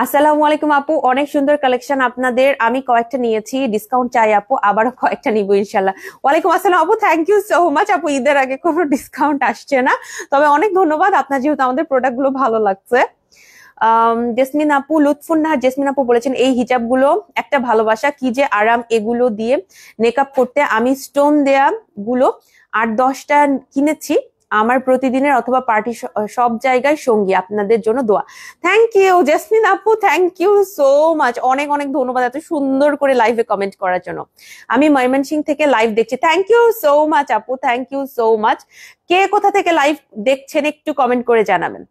S1: আসসালামু আলাইকুম আপু, অনেক সুন্দর কালেকশন আপনাদের, আমি কয়েকটা নিয়েছি, ডিসকাউন্ট চাই আপু, আবারও কয়েকটা নিবো ইনশাল্লাহ। ওয়ালাইকুম আসসালাম আপু, থ্যাংক ইউ সো মাচ আপু। ঈদের আগে কোনো ডিসকাউন্ট আসছে না, তবে অনেক ধন্যবাদ আপনার, যেহেতু আমাদের প্রোডাক্ট গুলো ভালো লাগছে। জেসমিন আপু, লুৎফুন্নাহার জেসমিন আপু বলেছেন এই হিজাব গুলো একটা ভালোবাসা, কি যে আরাম এগুলো দিয়ে মেকআপ করতে। আমি স্টোন দেয়া গুলো 8-10টা কিনেছি, আমার প্রতিদিনের অথবা পার্টি সব জায়গায় সঙ্গী, আপনাদের জন্য দোয়া। থ্যাংক ইউ জেসমিন আপু, থ্যাংক ইউ সো মাচ, অনেক অনেক ধন্যবাদ এত সুন্দর করে লাইভে কমেন্ট করার জন্য। আমি ময়মনসিংহ থেকে লাইভ দেখছি, থ্যাংক ইউ সো মাচ আপু, থ্যাংক ইউ সো মাচ। কে কোথা থেকে লাইভ দেখছেন একটু কমেন্ট করে জানাবেন,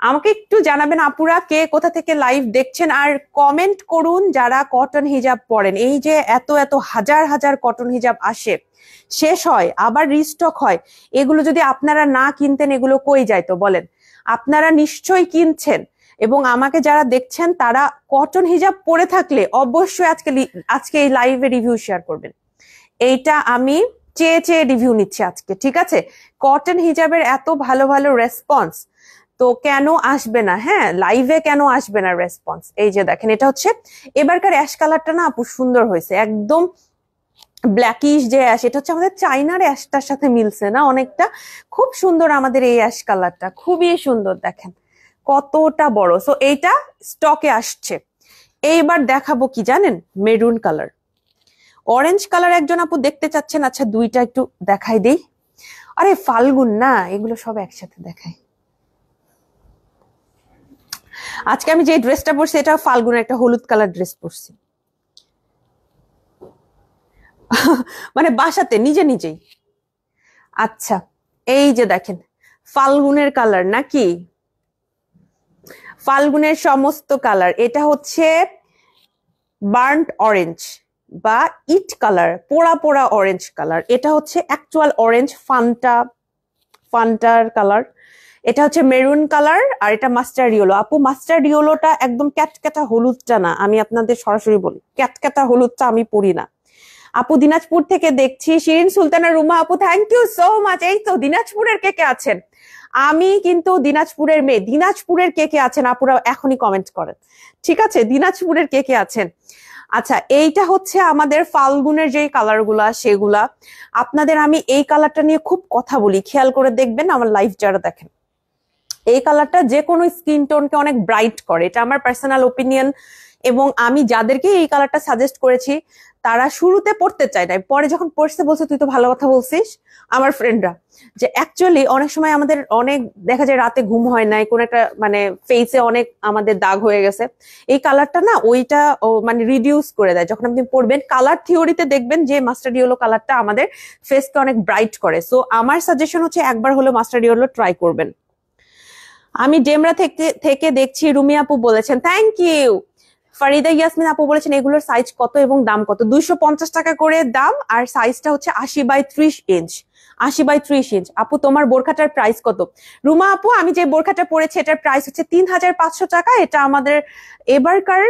S1: আমাকে একটু জানাবেন আপুরা, কে কোথা থেকে লাইভ দেখছেন। আর কমেন্ট করুন যারা কটন হিজাব পরেন। এই যে এত এত হাজার হাজার কটন হিজাব আসে, শেষ হয়, আবার রিস্টক হয়, এগুলো যদি আপনারা না কিনতেন এগুলো কই যাইতো বলেন? আপনারা নিশ্চয়ই কিনছেন, এবং আমাকে যারা দেখছেন তারা কটন হিজাব পরে থাকলে অবশ্যই আজকে এই লাইভে রিভিউ শেয়ার করবেন। এইটা আমি চেয়ে চেয়ে রিভিউ নিচ্ছি আজকে, ঠিক আছে? কটন হিজাবের এত ভালো ভালো রেসপন্স, তো কেন আসবে না? হ্যাঁ, লাইভে কেন আসবে না রেসপন্স? এই যে দেখেন, এটা হচ্ছে এবারকার অ্যাশ কালারটা না আপু সুন্দর হয়েছে, একদম ব্ল্যাকিশ যে অ্যাশ, এটা হচ্ছে আমাদের চাইনার অ্যাশটার সাথে মিলছে না অনেকটা। খুব সুন্দর আমাদের এই অ্যাশ কালারটা, খুবই সুন্দর, দেখেন কতটা বড়। সো এইটা স্টকে আসছে। এইবার দেখাবো কি জানেন, মেরুন কালার, অরেঞ্জ কালার একজন আপু দেখতে চাচ্ছেন। আচ্ছা দুইটা একটু দেখাই দেই। আরে ফাল্গুন না, এগুলো সব একসাথে দেখাই। আজকে আমি যে ড্রেসটা পরছি এটা ফাল্গুনের একটা হলুদ কালার ড্রেস পরছি, মানে বাসাতে নিজে নিজেই। আচ্ছা এই যে দেখেন ফাল্গুনের কালার নাকি, ফাল্গুনের সমস্ত কালার। এটা হচ্ছে বার্ন্ট অরেঞ্জ বা ইট কালার, পোড়া পোড়া অরেঞ্জ কালার। এটা হচ্ছে অ্যাকচুয়াল অরেঞ্জ, ফান্টার কালার। এটা হচ্ছে মেরুন কালার, আর এটা মাস্টার্ড ইয়েলো। আপু মাস্টার্ড ইয়েলোটা একদম ক্যাটক্যাটা হলুদটা না, আমি আপনাদের সরাসরি বলি ক্যাটক্যাটা হলুদটা আমি পরি না। আপু দিনাজপুর থেকে দেখছি, শিরিন সুলতানা রুমা আপু থ্যাংক ইউ সো মাচ। এই তো দিনাজপুরের কে কে আছেন? আমি কিন্তু দিনাজপুরের মেয়ে। দিনাজপুরের কে কে আছেন আপুরা এখনই কমেন্ট করেন, ঠিক আছে? দিনাজপুরের কে কে আছেন? আচ্ছা এইটা হচ্ছে আমাদের ফাল্গুনের যে কালার গুলা, সেগুলা আপনাদের আমি এই কালারটা নিয়ে খুব কথা বলি, খেয়াল করে দেখবেন আমার লাইভ যারা দেখেন। এই কালারটা যে কোনো স্কিন টোনকে অনেক ব্রাইট করে, এটা আমার পার্সোনাল ওপিনিয়ন। এবং আমি যাদেরকে এই কালারটা সাজেস্ট করেছি তারা শুরুতে পড়তে চায় না, পরে যখন পড়ছে বলছে তুই তো ভালো কথা বলছিস। আমার ফ্রেন্ডরা যে অ্যাকচুয়ালি অনেক সময় আমাদের অনেক দেখা যায় রাতে ঘুম হয় নাই, কোন একটা মানে ফেসে অনেক আমাদের দাগ হয়ে গেছে, এই কালারটা না ওইটা মানে রিডিউস করে দেয়। যখন আপনি পড়বেন কালার থিওরিতে দেখবেন যে মাস্টার্ড ইয়েলো কালারটা আমাদের ফেসকে অনেক ব্রাইট করে। সো আমার সাজেশন হচ্ছে একবার হলো মাস্টার্ড ইয়েলো ট্রাই করবেন। আমি ডেমরা থেকে দেখছি, রুমি আপু বলেছেন থ্যাংক ইউ। ফারিদা ইয়াসমিন আপু বলেছেন এগুলোর সাইজ কত এবং দাম কত? 250 টাকা করে দাম, আর সাইজটা হচ্ছে 80x30 ইঞ্চ। 80x30 inch. আপু তোমার বোরখাটার প্রাইস কত? রুমা আপু আমি যে বোরখাটা পরেছি এটার প্রাইস হচ্ছে 3500 টাকা। এটা আমাদের এবারকার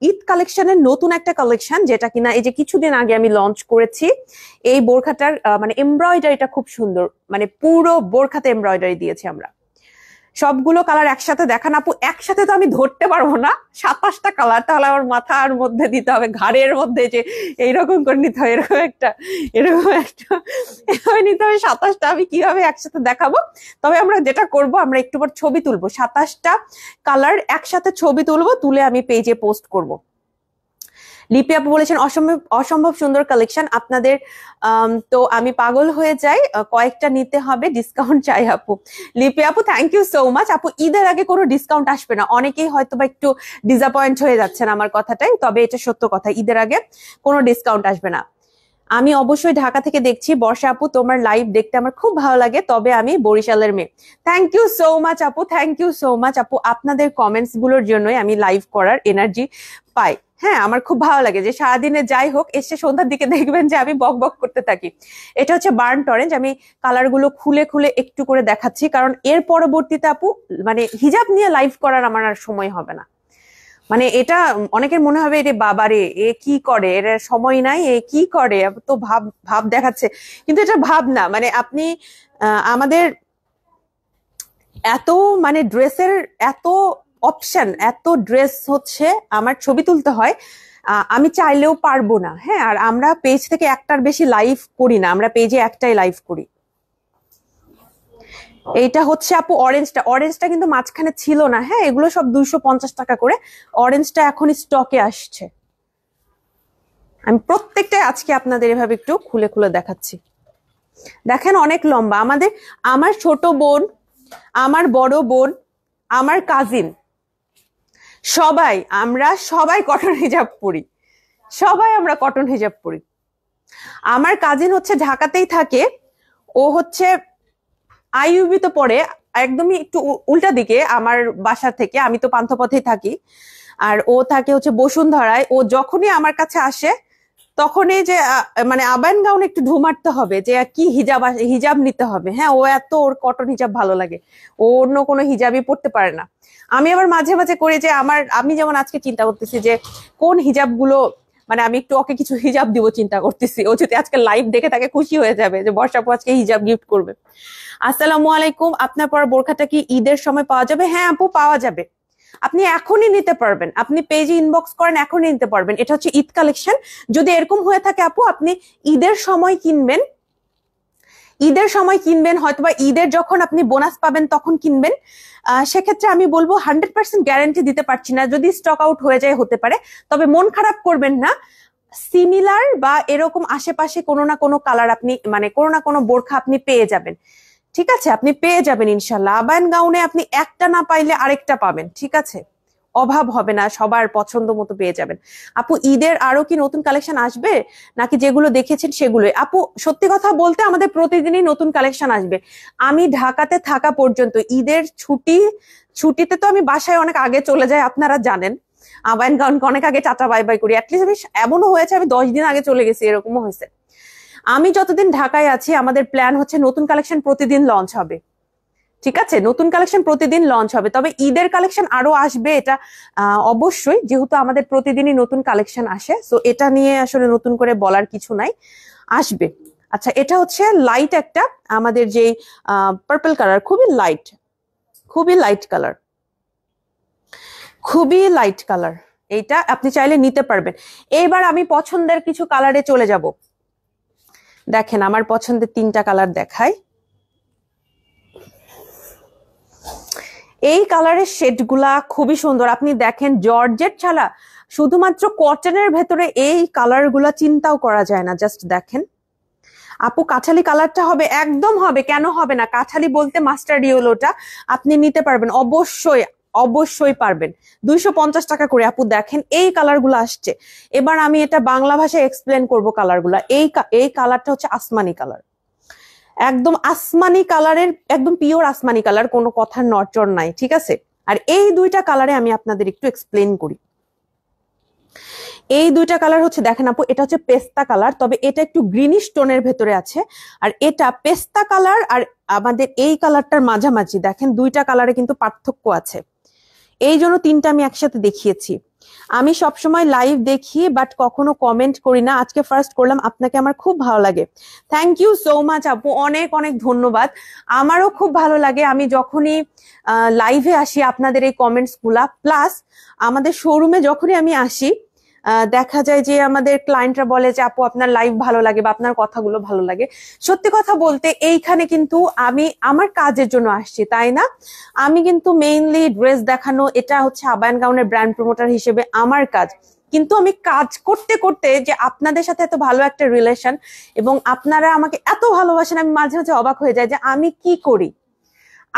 S1: ঈদ কালেকশনের নতুন একটা কালেকশন, যেটা কিনা এই যে কিছুদিন আগে আমি লঞ্চ করেছি। এই বোরখাটার মানে এমব্রয়ডারিটা খুব সুন্দর, মানে পুরো বোরখাতে এমব্রয়ডারি দিয়েছি আমরা। সবগুলো কালার একসাথে দেখান আপু। একসাথে তো আমি ধরতে পারবো না 27টা কালার, তাহলে আমার মাথার মধ্যে দিতে হবে, ঘাড়ের মধ্যে যে এইরকম করে নিতে হবে, এরকম একটা এভাবে নিতে হবে 27টা। আমি কিভাবে একসাথে দেখাবো? তবে আমরা যেটা করব, আমরা একটু পর ছবি তুলবো, 27টা কালার একসাথে ছবি তুলবো, তুলে আমি পেজে পোস্ট করব। লিপি আপু বলেছেন অসম্ভব অসম্ভব সুন্দর কালেকশন আপনাদের। তো আমি পাগল হয়ে যাই, কয়েকটা নিতে হবে, ডিসকাউন্ট চাই আপু। লিপি আপু থ্যাংক ইউ সো মাচ। আপু ঈদের আগে কোনো ডিসকাউন্ট আসবে না, অনেকেই হয়তো বা একটু ডিসঅ্যাপয়েন্ট হয়ে যাচ্ছেন আমার কথাটাই, তবে এটা সত্য কথা, ঈদের আগে কোনো ডিসকাউন্ট আসবে না। আমি অবশ্যই ঢাকা থেকে দেখছি। বর্ষা আপু তোমার লাইভ দেখতে আমার খুব ভালো লাগে, তবে আমি বরিশালের মেয়ে। থ্যাংক ইউ সো মাচ আপু, থ্যাংক ইউ সো মাচ আপু। আপনাদের কমেন্টস গুলোর জন্যই আমি লাইভ করার এনার্জি পাই। হ্যাঁ আমার খুব ভালো লাগে যে সারাদিনে যাই হোক এসে সন্ধ্যার দিকে দেখবেন যে আমি বক বক করতে থাকি। এটা হচ্ছে বার্ন্ট অরেঞ্জ। আমি কালার গুলো খুলে খুলে একটু করে দেখাচ্ছি, কারণ এর পরবর্তীতে আপু মানে হিজাব নিয়ে লাইভ করার আমার আর সময় হবে না। মানে এটা অনেকের মনে হবে এটা বাবারে এ কি করে, এর সময় নাই, এ কি করে, তো ভাব ভাব দেখাচ্ছে, কিন্তু এটা ভাব না। মানে আপনি আমাদের এত মানে ড্রেসের এত অপশন, এত ড্রেস হচ্ছে আমার ছবি তুলতে হয়, আমি চাইলেও পারবো না। হ্যাঁ, আর আমরা পেজ থেকে একটার বেশি লাইভ করি না, আমরা পেজে একটাই লাইভ করি। এইটা হচ্ছে আপু অরেঞ্জটা কিন্তু মাঝখানে ছিল না। হ্যাঁ এগুলো সব 250 টাকা করে, অরেঞ্জটা এখন স্টকে আসছে। আমি প্রত্যেকটাই আজকে আপনাদের এভাবে একটু খুলে খুলে দেখাচ্ছি। দেখেন অনেক লম্বা। আমার ছোট বোন, আমার বড় বোন, আমার কাজিন, আমরা সবাই কটন হিজাব পরি, আমরা কটন হিজাব পরি। আমার কাজিন হচ্ছে ঢাকাতেই থাকে, ও হচ্ছে আইইউবি তো পড়ে, একদমই একটু উল্টা দিকে আমার বাসা থেকে, আমি তো পান্থপথেই থাকি, আর ও থাকে হচ্ছে বসুন্ধরায়। ও যখনই আমার কাছে আসে তখন এই যে মানে আবায়ন গাউন একটু ঢুমারতে হবে যে কি হিজাব হিজাব নিতে হবে। হ্যাঁ, ও এত ওর কটন হিজাব ভালো লাগে, ও অন্য কোনো হিজাবই পড়তে পারে না। আমি আবার মাঝে মাঝে করি যে আমি যেমন আজকে চিন্তা করতেছি যে কোন হিজাব গুলো, মানে আমি একটু ওকে কিছু হিজাব দিব চিন্তা করতেছি। ও যদি আজকে লাইভ দেখে তাকে খুশি হয়ে যাবে যে বর্ষা আপু আজকে হিজাব গিফট করবে। আসসালামু আলাইকুম, আপনার পর বোরখাটা কি ঈদের সময় পাওয়া যাবে? হ্যাঁ আপু, পাওয়া যাবে, আপনি এখনই নিতে পারবেন, আপনি পেজে ইনবক্স করেন, এখনই নিতে পারবেন। এটা হচ্ছে ঈদ কালেকশন। যদি এরকম হয়ে থাকে আপু, আপনি ঈদের সময় কিনবেন, ঈদের সময় কিনবেন, হয়তোবা ঈদের যখন আপনি বোনাস পাবেন তখন কিনবেন, সেক্ষেত্রে আমি বলবো 100% গ্যারান্টি দিতে পারছি না, যদি স্টক আউট হয়ে যায় হতে পারে। তবে মন খারাপ করবেন না, সিমিলার বা এরকম আশেপাশে কোনো না কোনো কালার আপনি, মানে কোনো না কোনো বোরখা আপনি পেয়ে যাবেন। ঠিক আছে, আপনি পেয়ে যাবেন ইনশাল্লাহ। আবায়ন গাউনে আপনি একটা না পাইলে আরেকটা পাবেন, ঠিক আছে, অভাব হবে না, সবার পছন্দ মতো পেয়ে যাবেন। আপু ঈদের আরো কি নতুন কালেকশন আসবে, নাকি যেগুলো দেখেছেন সেগুলোই? আপু সত্যি কথা বলতে আমাদের প্রতিদিনই নতুন কালেকশন আসবে। আমি ঢাকাতে থাকা পর্যন্ত ঈদের ছুটিতে তো আমি বাসায় অনেক আগে চলে যাই, আপনারা জানেন। আবায়ন গাউনকে অনেক আগে টাটা বাই বাই করি, অ্যাটলিস্ট আমি এমনও হয়েছে আমি 10 দিন আগে চলে গেছি, এরকমও হয়েছে। আমি যতদিন ঢাকায় আছি আমাদের প্ল্যান হচ্ছে নতুন কালেকশন প্রতিদিন লঞ্চ হবে, ঠিক আছে, নতুন কালেকশন প্রতিদিন লঞ্চ হবে। তবে ঈদের কালেকশন আরো আসবে, এটা অবশ্যই, যেহেতু আমাদের প্রতিদিনই নতুন কালেকশন আসে, সো এটা নিয়ে আসলে নতুন করে বলার কিছু নাই, আসবে। আচ্ছা, এটা হচ্ছে লাইট একটা আমাদের যে পার্পল কালার, খুবই লাইট, খুবই লাইট কালার, খুবই লাইট কালার। এইটা আপনি চাইলে নিতে পারবেন। এইবার আমি পছন্দের কিছু কালারে চলে যাব। দেখেন আমার পছন্দের 3টা কালার দেখাই। এই কালারের শেড গুলা খুবই সুন্দর, আপনি দেখেন জর্জেট ছাড়া শুধুমাত্র কটনের ভেতরে এই কালার গুলা চিন্তাও করা যায় না। জাস্ট দেখেন আপু, কাঠালি কালারটা হবে, একদম হবে, কেন হবে না? কাঠালি বলতে মাস্টার্ড ইয়েলোটা আপনি নিতে পারবেন, অবশ্যই অবশ্যই পারবেন। 250 টাকা করে। আপু দেখেন এই কালার গুলো আসছে, এবার আমি এটা বাংলা ভাষায় এক্সপ্লেন করবো কালার গুলা। এই কালারটা হচ্ছে আসমানি কালার, একদম আসমানি কালারের, একদম পিওর আসমানি কালার, কোনো কথার নড়চড় নাই, ঠিক আছে। আর এই 2টা কালারে আমি আপনাদের একটু এক্সপ্লেন করি। এই 2টা কালার হচ্ছে, দেখেন আপু, এটা হচ্ছে পেস্তা কালার, তবে এটা একটু গ্রিনিশ টোনের ভেতরে আছে। আর এটা পেস্তা কালার আর আমাদের এই কালারটার মাঝামাঝি, দেখেন 2টা কালারে কিন্তু পার্থক্য আছে, এই জন্য 3টা আমি একসাথে দেখিয়েছি। আমি সবসময় লাইভ দেখি বাট কখনো কমেন্ট করি না, আজকে ফার্স্ট করলাম, আপনাকে আমার খুব ভালো লাগে। থ্যাংক ইউ সো মাচ আপু, অনেক অনেক ধন্যবাদ। আমারও খুব ভালো লাগে, আমি যখনই লাইভে আসি আপনাদের এই কমেন্টস গুলা, প্লাস আমাদের শোরুমে যখনই আমি আসি দেখা যায় যে আমাদের ক্লায়েন্টরা বলে যে আপু আপনার লাইভ ভালো লাগে বা আপনার কথাগুলো ভালো লাগে। সত্যি কথা বলতে এইখানে কিন্তু আমি আমার কাজের জন্য আসছি, তাই না? আমি কিন্তু মেইনলি ড্রেস দেখানো, এটা হচ্ছে আবায়ন গাউনের ব্র্যান্ড প্রমোটার হিসেবে আমার কাজ। কিন্তু আমি কাজ করতে করতে যে আপনাদের সাথে এত ভালো একটা রিলেশন এবং আপনারা আমাকে এত ভালোবাসেন, আমি মাঝে মাঝে অবাক হয়ে যাই যে আমি কি করি।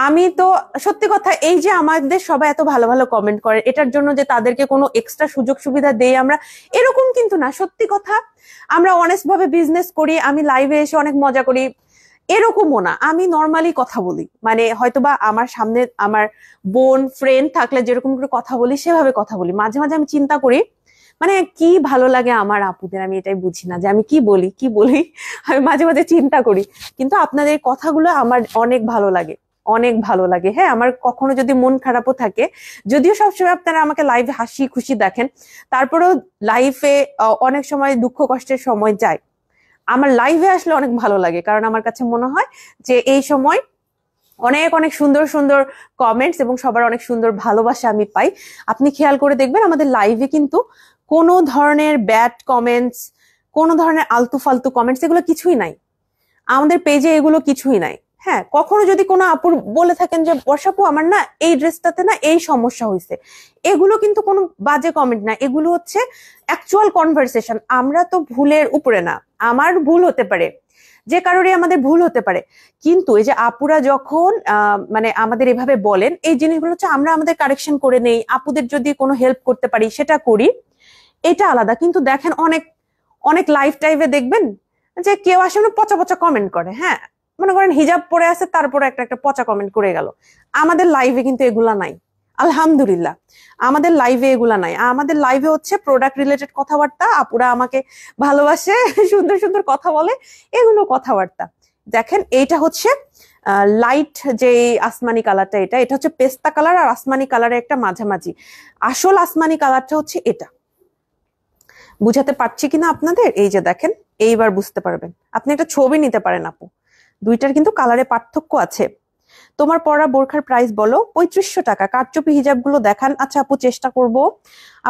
S1: আমি তো সত্যি কথা, এই যে আমাদের সবাই এত ভালো ভালো কমেন্ট করে, এটার জন্য যে তাদেরকে কোনো এক্সট্রা সুযোগ সুবিধা দেই আমরা, এরকম কিন্তু না। সত্যি কথা, আমরা অনেস্ট ভাবে বিজনেস করি, আমি লাইভে এসে অনেক মজা করি, এরকমও না। আমি নর্মালি কথা বলি, মানে হয়তোবা আমার সামনে আমার বোন ফ্রেন্ড থাকলে যেরকম করে কথা বলি সেভাবে কথা বলি। মাঝে মাঝে আমি চিন্তা করি মানে কি ভালো লাগে আমার আপুদের, আমি এটাই বুঝি না যে আমি কি বলি কি বলি, আমি মাঝে মাঝে চিন্তা করি। কিন্তু আপনাদের কথাগুলো আমার অনেক ভালো লাগে, অনেক ভালো লাগে। হ্যাঁ, আমার কখনো যদি মন খারাপও থাকে, যদিও সবসময় আপনারা আমাকে লাইভে হাসি খুশি দেখেন, তারপরেও লাইফে অনেক সময় দুঃখ কষ্টের সময় যায়, আমার লাইভে আসলে অনেক ভালো লাগে, কারণ আমার কাছে মনে হয় যে এই সময় অনেক অনেক সুন্দর সুন্দর কমেন্টস এবং সবার অনেক সুন্দর ভালোবাসা আমি পাই। আপনি খেয়াল করে দেখবেন আমাদের লাইভে কিন্তু কোনো ধরনের ব্যাড কমেন্টস, কোনো ধরনের আলতু ফালতু কমেন্টস, এগুলো কিছুই নাই আমাদের পেজে, এগুলো কিছুই নাই। হ্যাঁ, কখনো যদি কোনো আপুর বলে থাকেন যে বর্ষাপু আমার না এই ড্রেসটাতে না এই সমস্যা হয়েছে, এগুলো কিন্তু কোনো বাজে কমেন্ট না, এগুলো হচ্ছে অ্যাকচুয়াল কনভারসেশন। আমরা তো ভুলের উপরে না, আমার ভুল হতে পারে, যে কারোরই আমাদের ভুল হতে পারে, কিন্তু এই যে আপুরা যখন মানে আমাদের এভাবে বলেন, এই জিনিসগুলো হচ্ছে আমরা আমাদের কারেকশন করে নেই, আপুদের যদি কোনো হেল্প করতে পারি সেটা করি, এটা আলাদা। কিন্তু দেখেন অনেক অনেক লাইফ টাইমে দেখবেন যে কেউ আসলে পচা পচা কমেন্ট করে। হ্যাঁ, মনে করেন হিজাব পরে আছে, তারপরে একটা একটা পচা কমেন্ট করে গেল। আমাদের লাইভে কিন্তু এগুলা নাই, আলহামদুলিল্লাহ। আমাদের লাইভে এগুলা নাই, আমাদের লাইভে হচ্ছে প্রোডাক্ট রিলেটেড কথাবার্তা, আপুরা আমাকে ভালোবাসে, সুন্দর সুন্দর কথা বলে, এগুলো কথাবার্তা। দেখেন এইটা হচ্ছে লাইট যে আসমানি কালারটা, এটা এটা হচ্ছে পেস্তা কালার আর আসমানি কালারের একটা মাঝামাঝি। আসল আসমানি কালারটা হচ্ছে এটা। বুঝাতে পারছি কিনা আপনাদের? এই যে দেখেন, এইবার বুঝতে পারবেন। আপনি একটা ছবি নিতে পারেন আপু, দুইটার কিন্তু কালারে পার্থক্য আছে। তোমার পরা বোরখার প্রাইস বলো। 3500 টাকা। কারচুপি হিজাব গুলো দেখান। আচ্ছা আপু, চেষ্টা করব।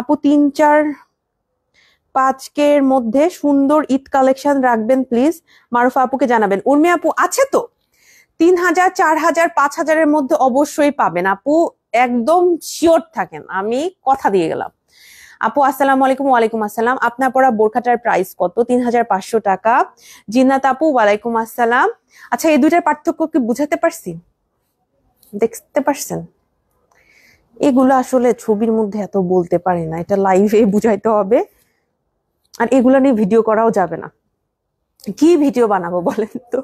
S1: আপু 3-4-5 এর মধ্যে সুন্দর ঈদ কালেকশন রাখবেন প্লিজ, মারুফা আপুকে জানাবেন। উর্মি আপু আছে তো? 3000, 4000, 5000 মধ্যে অবশ্যই পাবেন আপু, একদম শিওর থাকেন, আমি কথা দিয়ে গেলাম। আপু আসসালামু আলাইকুম। ওয়ালাইকুম আসসালাম। আপনার পরা বোরখাটার প্রাইস কত? 3500 টাকা। জিন্নাত আপু ওয়ালাইকুম আসসালাম। আচ্ছা, এই দুইটার পার্থক্য কি বুঝাতে পারছি? দেখতে পারছেন? এগুলো আসলে ছবির মধ্যে এত বলতে পারি না, এটা লাইভে বুঝাইতে হবে, আর এগুলো নিয়ে ভিডিও করাও যাবে না। কি ভিডিও বানাবো বলেন তো,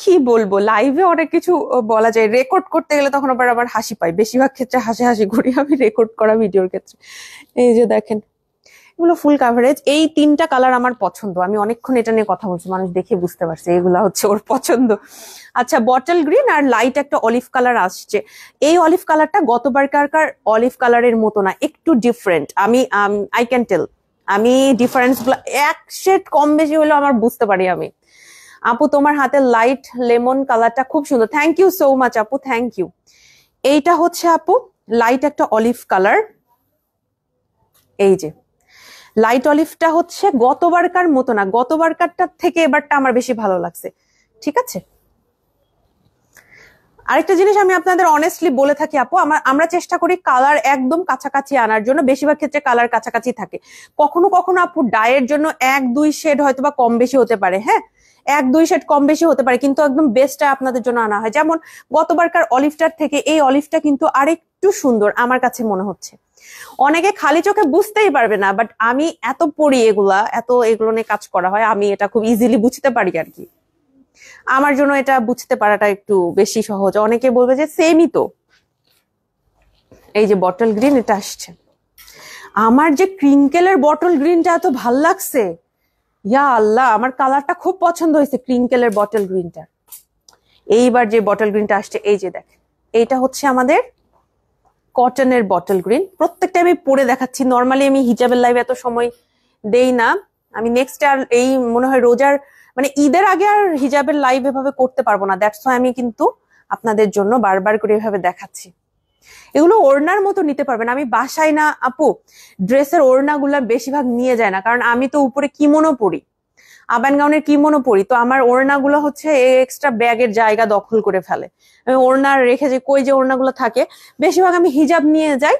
S1: কি বলবো? লাইভে অনেক কিছু বলা যায়, রেকর্ড করতে গেলে তখন আবার হাসি পাই, বেশিরভাগ ক্ষেত্রে হাসি হাসি করি আমি রেকর্ড করা ভিডিওর ক্ষেত্রে। এই যে দেখেন, এগুলো ফুল কাভারেজ। এই 3টা কালার আমার পছন্দ, আমি অনেকক্ষণ এটা নিয়ে কথা বলছি, মানুষ দেখে বুঝতে পারছে এগুলা হচ্ছে ওর পছন্দ। আচ্ছা, বটল গ্রিন আর লাইট একটা অলিভ কালার আসছে। এই অলিভ কালারটা গতবারকার অলিভ কালারের মতো না, একটু ডিফারেন্ট। আমি আই ক্যান টেল, আমি ডিফারেন্স গুলো এক শেড কম বেশি হলেও আমার বুঝতে পারি আমি। আপু তোমার হাতে লাইট লেমন কালারটা খুব সুন্দর। থ্যাংক ইউ সো মাচ আপু, থ্যাংক ইউ। এইটা হচ্ছে আপু লাইট একটা অলিভ কালার। এই যে লাইট অলিভটা হচ্ছে গতবারকার মতো না, গতবারকারটার থেকে এবারটা আমার বেশি ভালো লাগছে। ঠিক আছে, আরেকটা জিনিস আমি আপনাদের অনেস্টলি বলে থাকি আপু, আমরা চেষ্টা করি কালার একদম কাছাকাছি আনার জন্য, বেশিরভাগ ক্ষেত্রে কালার কাছাকাছি থাকে। কখনো কখনো আপু ডায়ের জন্য 1-2 শেড হয়তো বা কম বেশি হতে পারে, হ্যাঁ 1-2 শেড কম বেশি হতে পারে, কিন্তু একদম বেস্টটা আপনাদের জন্য আনা হয়। যেমন গতবারকার অলিভটার থেকে এই অলিভটা কিন্তু আরেকটু সুন্দর আমার কাছে মনে হচ্ছে। অনেকে খালি চোখে বুঝতেই পারবে না, বাট আমি এত পড়ি এগুলা, এগুলো নিয়ে কাজ করা হয়, আমি এটা খুব ইজিলি বুঝতে পারি আর কি। আমার জন্য এটা বুঝতে পারাটা একটু বেশি সহজ। অনেকে বলবে যে সেমই তো। এই যে বটল গ্রিন এটা আসছে, আমার যে ক্রিঙ্কেলের বটল গ্রিনটা এত ভাল লাগছে, ইয়া আল্লাহ, আমার কালারটা খুব পছন্দ হয়েছে ক্রিঙ্কেলের বটল গ্রিনটা। এইবার যে বটল গ্রিনটা আসছে, এই যে দেখ, এইটা হচ্ছে আমাদের কটনের বটল গ্রিন। প্রত্যেকটা আমি পরে দেখাচ্ছি। নর্মালি আমি হিজাবের লাইভে এত সময় দেই না, আমি নেক্সট আর এই মনে হয় রোজার মানে ঈদের আগে আর হিজাবের লাইভ এভাবে করতে পারবো না, দ্যাটস ওয়াই আমি কিন্তু আপনাদের জন্য বারবার করে এভাবে দেখাচ্ছি। এগুলো ওড়নার মতো নিতে পারবেন। আমি বাসায় না আপু ড্রেসের ওড়নাগুলা বেশিরভাগ নিয়ে যায় না, কারণ আমি তো উপরে কিমোনো পরি, আবান গাউনের কিমোনো পরি, তো আমার ওড়নাগুলো হচ্ছে এক্সট্রা ব্যাগের জায়গা দখল করে ফেলে। আমি ওড়না রেখে যে কই যে ওড়নাগুলো থাকে, বেশিরভাগ আমি হিজাব নিয়ে যাই।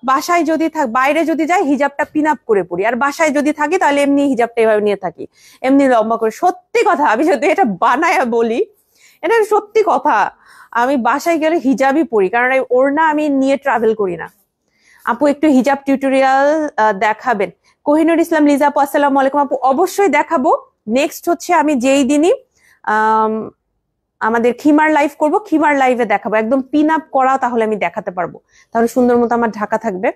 S1: বাসায় যদি বাইরে যদি যাই হিজাবটা পিন আপ করে পড়ি, আর বাসায় যদি থাকি তাহলে এমনি হিজাবটা এভাবে নিয়ে থাকি, এমনি লম্বা করে। সত্যি কথা, আমি যদি এটা বানায়া বলি, এটা সত্যি কথা, আমি বাসায় গেলে হিজাবই পরি, কারণ এই ওড়না আমি নিয়ে ট্রাভেল করি না। আপু একটু হিজাব টিউটোরিয়াল দেখাবেন। কোহিনুর ইসলাম লিজা আপু আসসালামু আলাইকুম। আপু অবশ্যই দেখাবো। নেক্সট হচ্ছে আমি যেই দিনই আমাদের খিমার লাইভ করব, খিমার লাইভে দেখাবো, একদম পিন আপ করা, তাহলে আমি দেখাতে পারবো, তাহলে সুন্দর মতো আমার ঢাকা থাকবে।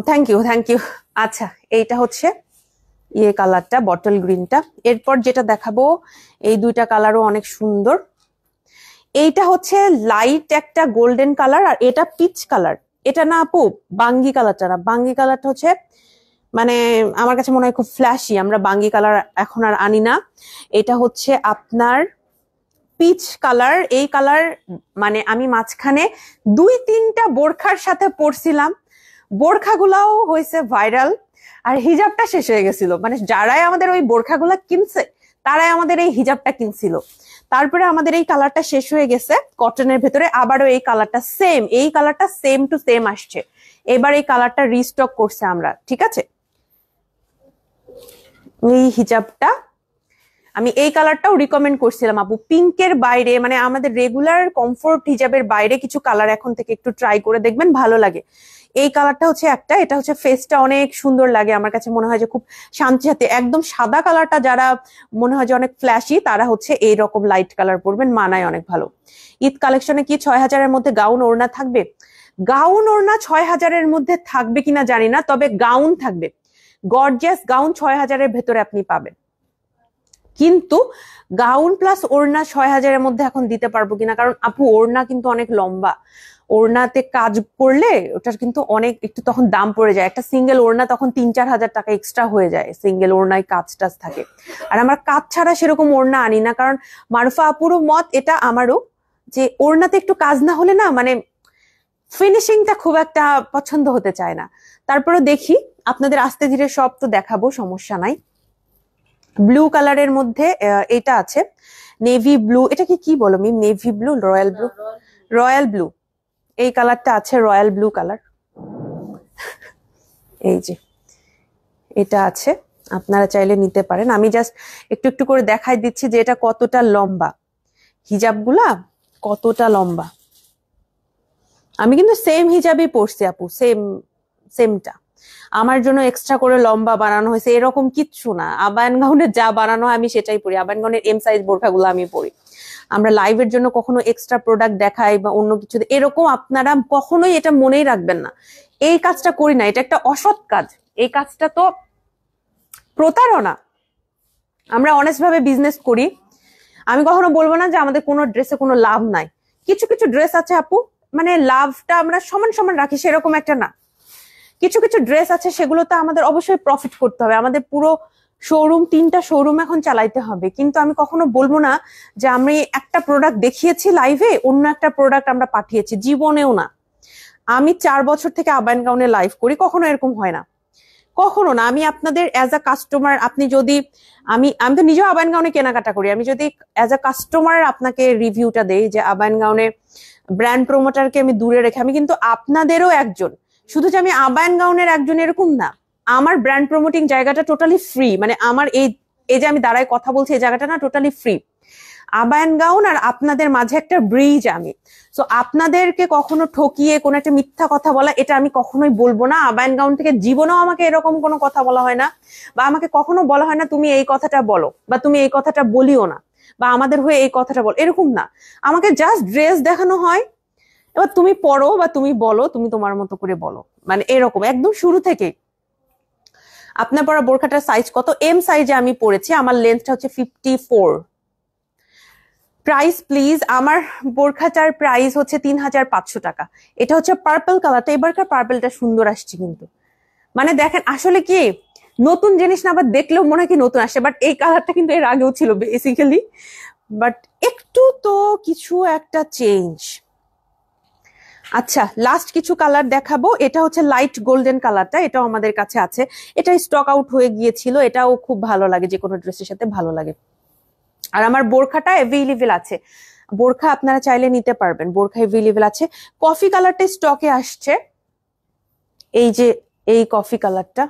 S1: Thank you, thank you. আচ্ছা, এইটা হচ্ছে ইয়ে কালারটা, বটল গ্রিনটা। এরপর যেটা দেখাবো, এই দুইটা কালারও অনেক সুন্দর। এইটা হচ্ছে লাইট একটা গোল্ডেন কালার, আর এটা পিচ কালার। এটা না আপু বাঙ্গি কালারটা না, বাঙ্গি কালারটা হচ্ছে মানে আমার কাছে মনে হয় খুব ফ্ল্যাশি, আমরা বাঙ্গি কালার এখন আর আনি না। এটা হচ্ছে আপনার পিচ কালার। এই কালার মানে আমি মাঝখানে 2-3টা বোরখার সাথে পরছিলাম, বোরখাগুলাও হয়েছে ভাইরাল, আর হিজাবটা শেষ হয়ে গেছিল। মানে যারাই আমাদের ওই বোরখাগুলা কিনছে তারাই আমাদের এই হিজাবটা কিনছিল। তারপরে আমাদের এই কালারটা শেষ হয়ে গেছে কটনের ভেতরে, আবারও এই কালারটা সেম, এই কালারটা সেম টু সেম আসছে। এবার এই কালারটা রিস্টক করছে আমরা, ঠিক আছে। এই হিজাবটা আমি এই কালারটাও রিকমেন্ড করছিলাম আপু, পিঙ্কের বাইরে, মানে আমাদের রেগুলার কমফোর্ট হিজাবের বাইরে কিছু কালার এখন থেকে একটু ট্রাই করে দেখবেন, ভালো লাগে। এই কালারটা হচ্ছে একটা, এটা হচ্ছে ফেসটা অনেক সুন্দর লাগে আমার কাছে, মনে হয় যে খুব শান্তি সাথে। একদম সাদা কালারটা যারা মনে হয় যে অনেক ফ্ল্যাশি, তারা হচ্ছে এইরকম লাইট কালার পরবেন, মানায় অনেক ভালো। ঈদ কালেকশনে কি 6000-এর মধ্যে গাউন ওড়না থাকবে? গাউন ওড়না 6000-এর মধ্যে থাকবে কিনা জানি না, তবে গাউন থাকবে, গর্জিয়াস গাউন 6000-এর ভেতরে আপনি পাবেন। কিন্তু গাউন প্লাস ওড়না 6000-এর মধ্যে এখন দিতে পারবো কিনা, কারণ আপু ওড়না কিন্তু অনেক লম্বা, ওড়নাতে কাজ করলে ওটার কিন্তু অনেক একটু তখন দাম পড়ে যায়। একটা সিঙ্গেল ওড়না তখন 3-4 হাজার টাকা এক্সট্রা হয়ে যায়, সিঙ্গেল ওড়নায় কাজ টাজ থাকে। আর আমার কাজ ছাড়া সেরকম ওড়না আনি না, কারণ মারুফা আপুরও মত এটা, আমারও, যে ওড়নাতে একটু কাজ না হলে না মানে ফিনিশিংটা খুব একটা পছন্দ হতে চায় না। তারপরে দেখি আপনাদের আস্তে ধীরে সব তো দেখাবো, সমস্যা নাই। ব্লু কালারের মধ্যে এটা আছে, নেভি ব্লু, এটাকে কি বলো Mim? Navy blue, royal blue, royal blue, এই কালারটা আছে, রয়্যাল ব্লু কালার। এই যে এটা আছে, আপনারা চাইলে নিতে পারেন। আমি জাস্ট একটু একটু করে দেখাই দিচ্ছি যে এটা কতটা লম্বা, হিজাবগুলা কতটা লম্বা। আমি কিন্তু সেম হিজাবই পরছি আপু, সেমটা। আমার জন্য এক্সট্রা করে লম্বা বানানো হয়েছে এরকম কিচ্ছু না। আবায়ান গাউনের যা বানানো হয় আমি সেটাই পরি, আবায়ান গাউনের এম সাইজ বোরখাগুলো আমি পরি। আমরা লাইভের জন্য কখনো এক্সট্রা প্রোডাক্ট দেখাই বা অন্য কিছু, এরকম আপনারা কখনোই এটা মনেই রাখবেন না। এই কাজটা করি না, এটা একটা অসৎ কাজ, এই কাজটা তো প্রতারণা। আমরা অনেস্ট ভাবে বিজনেস করি। আমি কখনো বলবো না যে আমাদের কোনো ড্রেসে কোনো লাভ নাই। কিছু কিছু ড্রেস আছে আপু, মানে লাভটা আমরা সমান সমান রাখি সেরকম একটা না। কিছু কিছু ড্রেস আছে সেগুলোতে আমাদের অবশ্যই প্রফিট করতে হবে, আমাদের পুরো শোরুম, 3টা শোরুম এখন চালাইতে হবে। কিন্তু আমি কখনো বলবো না যে আমি একটা প্রোডাক্ট দেখিয়েছি লাইভে, অন্য একটা প্রোডাক্ট আমরা পাঠিয়েছি, জীবনেও না। আমি 4 বছর থেকে আবায়ান গাউনে লাইভ করি, কখনো এরকম হয় না, কখনো না। আমি আপনাদের অ্যাজ আ কাস্টমার, আপনি যদি, আমি তো নিজেও আবায়ান গাউনে কেনাকাটা করি, আমি যদি অ্যাজ আ কাস্টমার আপনাকে রিভিউটা দেই যে আবায়ান গাউনে ব্র্যান্ড প্রমোটারকে আমি দূরে রেখে, আমি কিন্তু আপনাদেরও একজন, শুধু যে আমি আবায়ান গাউনের একজন এরকম না। আমার ব্র্যান্ড প্রমোটিং জায়গাটা টোটালি ফ্রি, মানে আমার এই যে আমি দাঁড়ায় কথা বলছি এই জায়গাটা না টোটালি ফ্রি। আবায়ান গাউন আর আপনাদের মাঝে একটা ব্রিজ আমি। সো আপনাদেরকে কখনো ঠকিয়ে কোনো একটা মিথ্যা কথা বলা, এটা আমি কখনোই বলবো না। আবায়ান গাউন থেকে জীবনেও আমাকে এরকম কোনো কথা বলা হয় না, বা আমাকে কখনো বলা হয় না তুমি এই কথাটা বলো বা তুমি এই কথাটা বলিও না, বা আমাদের হয়ে এই কথাটা বল, এরকম না। আমাকে জাস্ট ড্রেস দেখানো হয়, এবার তুমি পড়ো বা তুমি বলো, তুমি তোমার মতো করে বলো, মানে এরকম একদম শুরু থেকে। আপনার পরা বোরখাটার সাইজ কত? এম সাইজে আমি পরেছি, আমার লেন্থটা হচ্ছে 54। প্রাইস প্লিজ, আমার বোরখাটার প্রাইস হচ্ছে 3500 টাকা। এটা হচ্ছে পার্পল কালারটা, এবারকার পার্পলটা সুন্দর আসছে কিন্তু, মানে দেখেন আসলে কি নতুন জিনিস না, আবার দেখলেও মনে হয় কি নতুন আসছে, বাট এই কালারটা কিন্তু এর আগেও ছিল বেসিক্যালি, বাট একটু তো কিছু একটা চেঞ্জ। আচ্ছা, লাস্ট কিছু কালার দেখাবো। এটা হচ্ছে লাইট গোল্ডেন কালারটা, এটাও আমাদের কাছে আছে, এটা স্টক আউট হয়ে গিয়েছিল, এটাও খুব ভালো লাগে, যে কোনো ড্রেসের সাথে ভালো লাগে। আর আমার বোরখাটা অ্যাভেলেবেল আছে, বোরখা আপনারা চাইলে নিতে পারবেন, বোরখা অ্যাভেলেবেল আছে। কফি কালারটা স্টকে আসছে, এই যে এই কফি কালারটা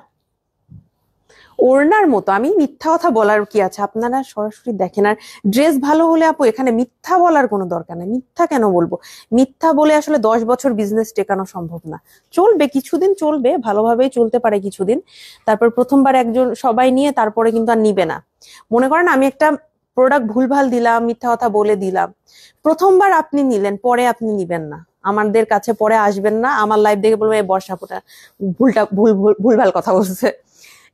S1: ওড়নার মতো। আমি মিথ্যা কথা বলার কি আছে, আপনারা সরাসরি দেখেন। আর ড্রেস ভালো হলে আপু এখানে মিথ্যা বলার কোনো দরকার নেই, মিথ্যা কেন বলবো? মিথ্যা বলে আসলে 10 বছর বিজনেস টেকানো সম্ভব না। চলবে কিছুদিন, চলবে ভালোভাবেই চলতে পারে কিছুদিন, তারপর প্রথমবার একজন সবাই নিয়ে তারপরে কিন্তু আর নিবে না। মনে করেন আমি একটা প্রোডাক্ট ভুলভাল দিলাম, মিথ্যা কথা বলে দিলাম, প্রথমবার আপনি নিলেন, পরে আপনি নিবেন না, আমাদের কাছে পরে আসবেন না, আমার লাইফ দেখে বলবো এই বর্ষাপুটা ভুলভাল কথা বলছে,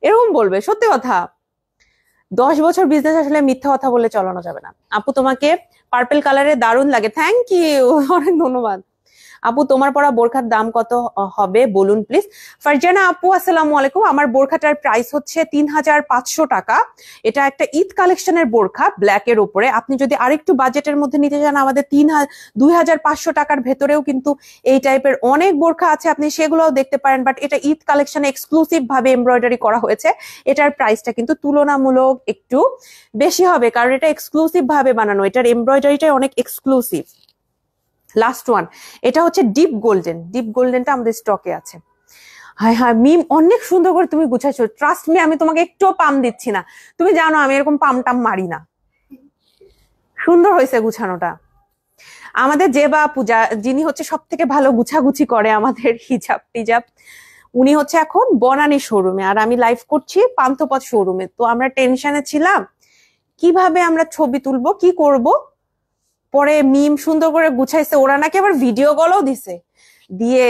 S1: এরকম বলবে। সত্যি কথা, 10 বছর বিজনেস আসলে মিথ্যা কথা বলে চালানো যাবে না। আপু তোমাকে পার্পল কালারে দারুণ লাগে, থ্যাংক ইউ, অনেক ধন্যবাদ। আপু তোমার পরা বোরখার দাম কত হবে বলুন প্লিজ। ফারজানা আপু আসসালামু আলাইকুম, আমার বোরখাটার প্রাইস হচ্ছে 3500 টাকা। এটা একটা ঈদ কালেকশনের বোরখা ব্ল্যাক এর উপরে। আপনি যদি আরেকটু বাজেটের মধ্যে নিতে চান, আমাদের 2500 টাকার ভেতরেও কিন্তু এই টাইপের অনেক বোরখা আছে, আপনি সেগুলোও দেখতে পারেন। বাট এটা ঈদ কালেকশনে এক্সক্লুসিভ ভাবে এমব্রয়ডারি করা হয়েছে, এটার প্রাইসটা কিন্তু তুলনামূলক একটু বেশি হবে, কারণ এটা এক্সক্লুসিভ ভাবে বানানো, এটার এমব্রয়ডারিটাই অনেক এক্সক্লুসিভ। লাস্ট ওয়ান, এটা হচ্ছে ডিপ গোল্ডেন, ডিপ গোল্ডেনটা আমাদের স্টকে আছে। হায় হায় মিম, অনেক সুন্দর করে তুমি গুছাইছো, ট্রাস্ট মি, আমি তোমাকে একটুও পাম দিচ্ছি না, তুমি জানো আমি এরকম পাম টাম মারি না। সুন্দর হয়েছে গুছানোটা। আমাদের যে বা পূজা যিনি হচ্ছে সব থেকে ভালো গুছাগুছি করে আমাদের হিজাব টিজাব, উনি হচ্ছে এখন বনানী শোরুমে, আর আমি লাইভ করছি পান্থপথ শোরুমে। তো আমরা টেনশনে ছিলাম কিভাবে আমরা ছবি তুলবো, কি করব। পরে মিম সুন্দর করে গুছাইছে, ওরা নাকি আবার ভিডিও কলও দিছে, দিয়ে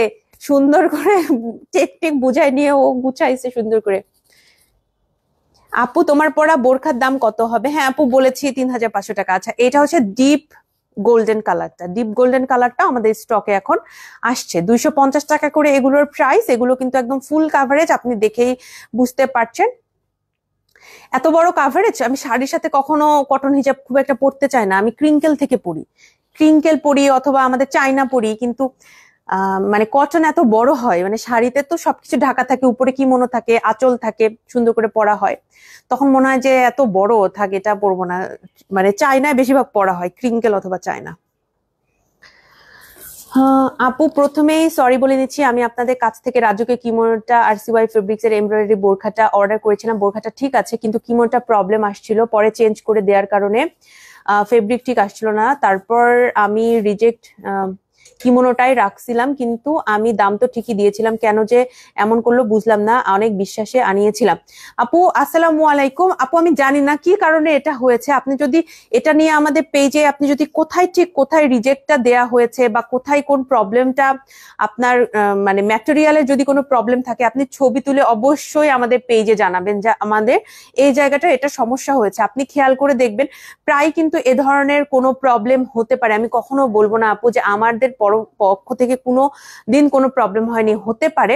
S1: সুন্দর করে টেক টেক বুঝাই নিয়ে ও গুছাইছে সুন্দর করে। আপু তোমার পরা বোরখার দাম কত হবে? হ্যাঁ আপু বলেছি 3500 টাকা। আচ্ছা এটা হচ্ছে ডিপ গোল্ডেন কালারটা, ডিপ গোল্ডেন কালারটা আমাদের স্টকে এখন আসছে 250 টাকা করে এগুলোর প্রাইস। এগুলো কিন্তু একদম ফুল কাভারেজ, আপনি দেখেই বুঝতে পারছেন। এত বড় কাভারেজ আমি শাড়ির সাথে কখনো কটন হিজাব খুব একটা পরতে চাই না, আমি ক্রিঙ্কেল থেকে পরি, ক্রিঙ্কেল পরি অথবা আমাদের চাইনা পরি, কিন্তু মানে কটন এত বড় হয়, মানে শাড়িতে তো সবকিছু ঢাকা থাকে, উপরে কিমোনো থাকে, আঁচল থাকে, সুন্দর করে পরা হয়, তখন মনে হয় যে এত বড় থাকে এটা পরবো না। মানে চায়নায় বেশিরভাগ পরা হয়, ক্রিঙ্কেল অথবা চায়না। আপু প্রথমেই সরি বলে নিচ্ছি, আমি আপনাদের কাছ থেকে রাজুকে কিমোনোটা RCY ফেব্রিক্স এর এমব্রয়ডারি বোরখাটা অর্ডার করেছিলাম। বোরখাটা ঠিক আছে, কিন্তু কিমোনোটা প্রবলেম আসছিল, পরে চেঞ্জ করে দেওয়ার কারণে ফেব্রিক ঠিক আসছিল না। তারপর আমি রিজেক্ট কিমোনোটাই রাখছিলাম, কিন্তু আমি দাম তো ঠিকই দিয়েছিলাম, কেন যে এমন করলো বুঝলাম না, অনেক বিশ্বাসে আনিয়েছিলাম। আপু আসসালামু আলাইকুম। আপু আমি জানি না কি কারণে এটা হয়েছে, আপনি যদি এটা নিয়ে আমাদের পেজে আপনি যদি কোথায় ঠিক কোথায় রিজেক্টটা দেয়া হয়েছে বা কোথায় কোন প্রবলেমটা আপনার মানে ম্যাটেরিয়ালের যদি কোনো প্রবলেম থাকে, আপনি ছবি তুলে অবশ্যই আমাদের পেজে জানাবেন যে আমাদের এই জায়গাটা এটা সমস্যা হয়েছে। আপনি খেয়াল করে দেখবেন প্রায় কিন্তু এ ধরনের কোনো প্রবলেম হতে পারে, আমি কখনো বলবো না আপু যে আমাদের পক্ষ থেকে কোনো দিন কোনো প্রবলেম হয়নি, হতে পারে,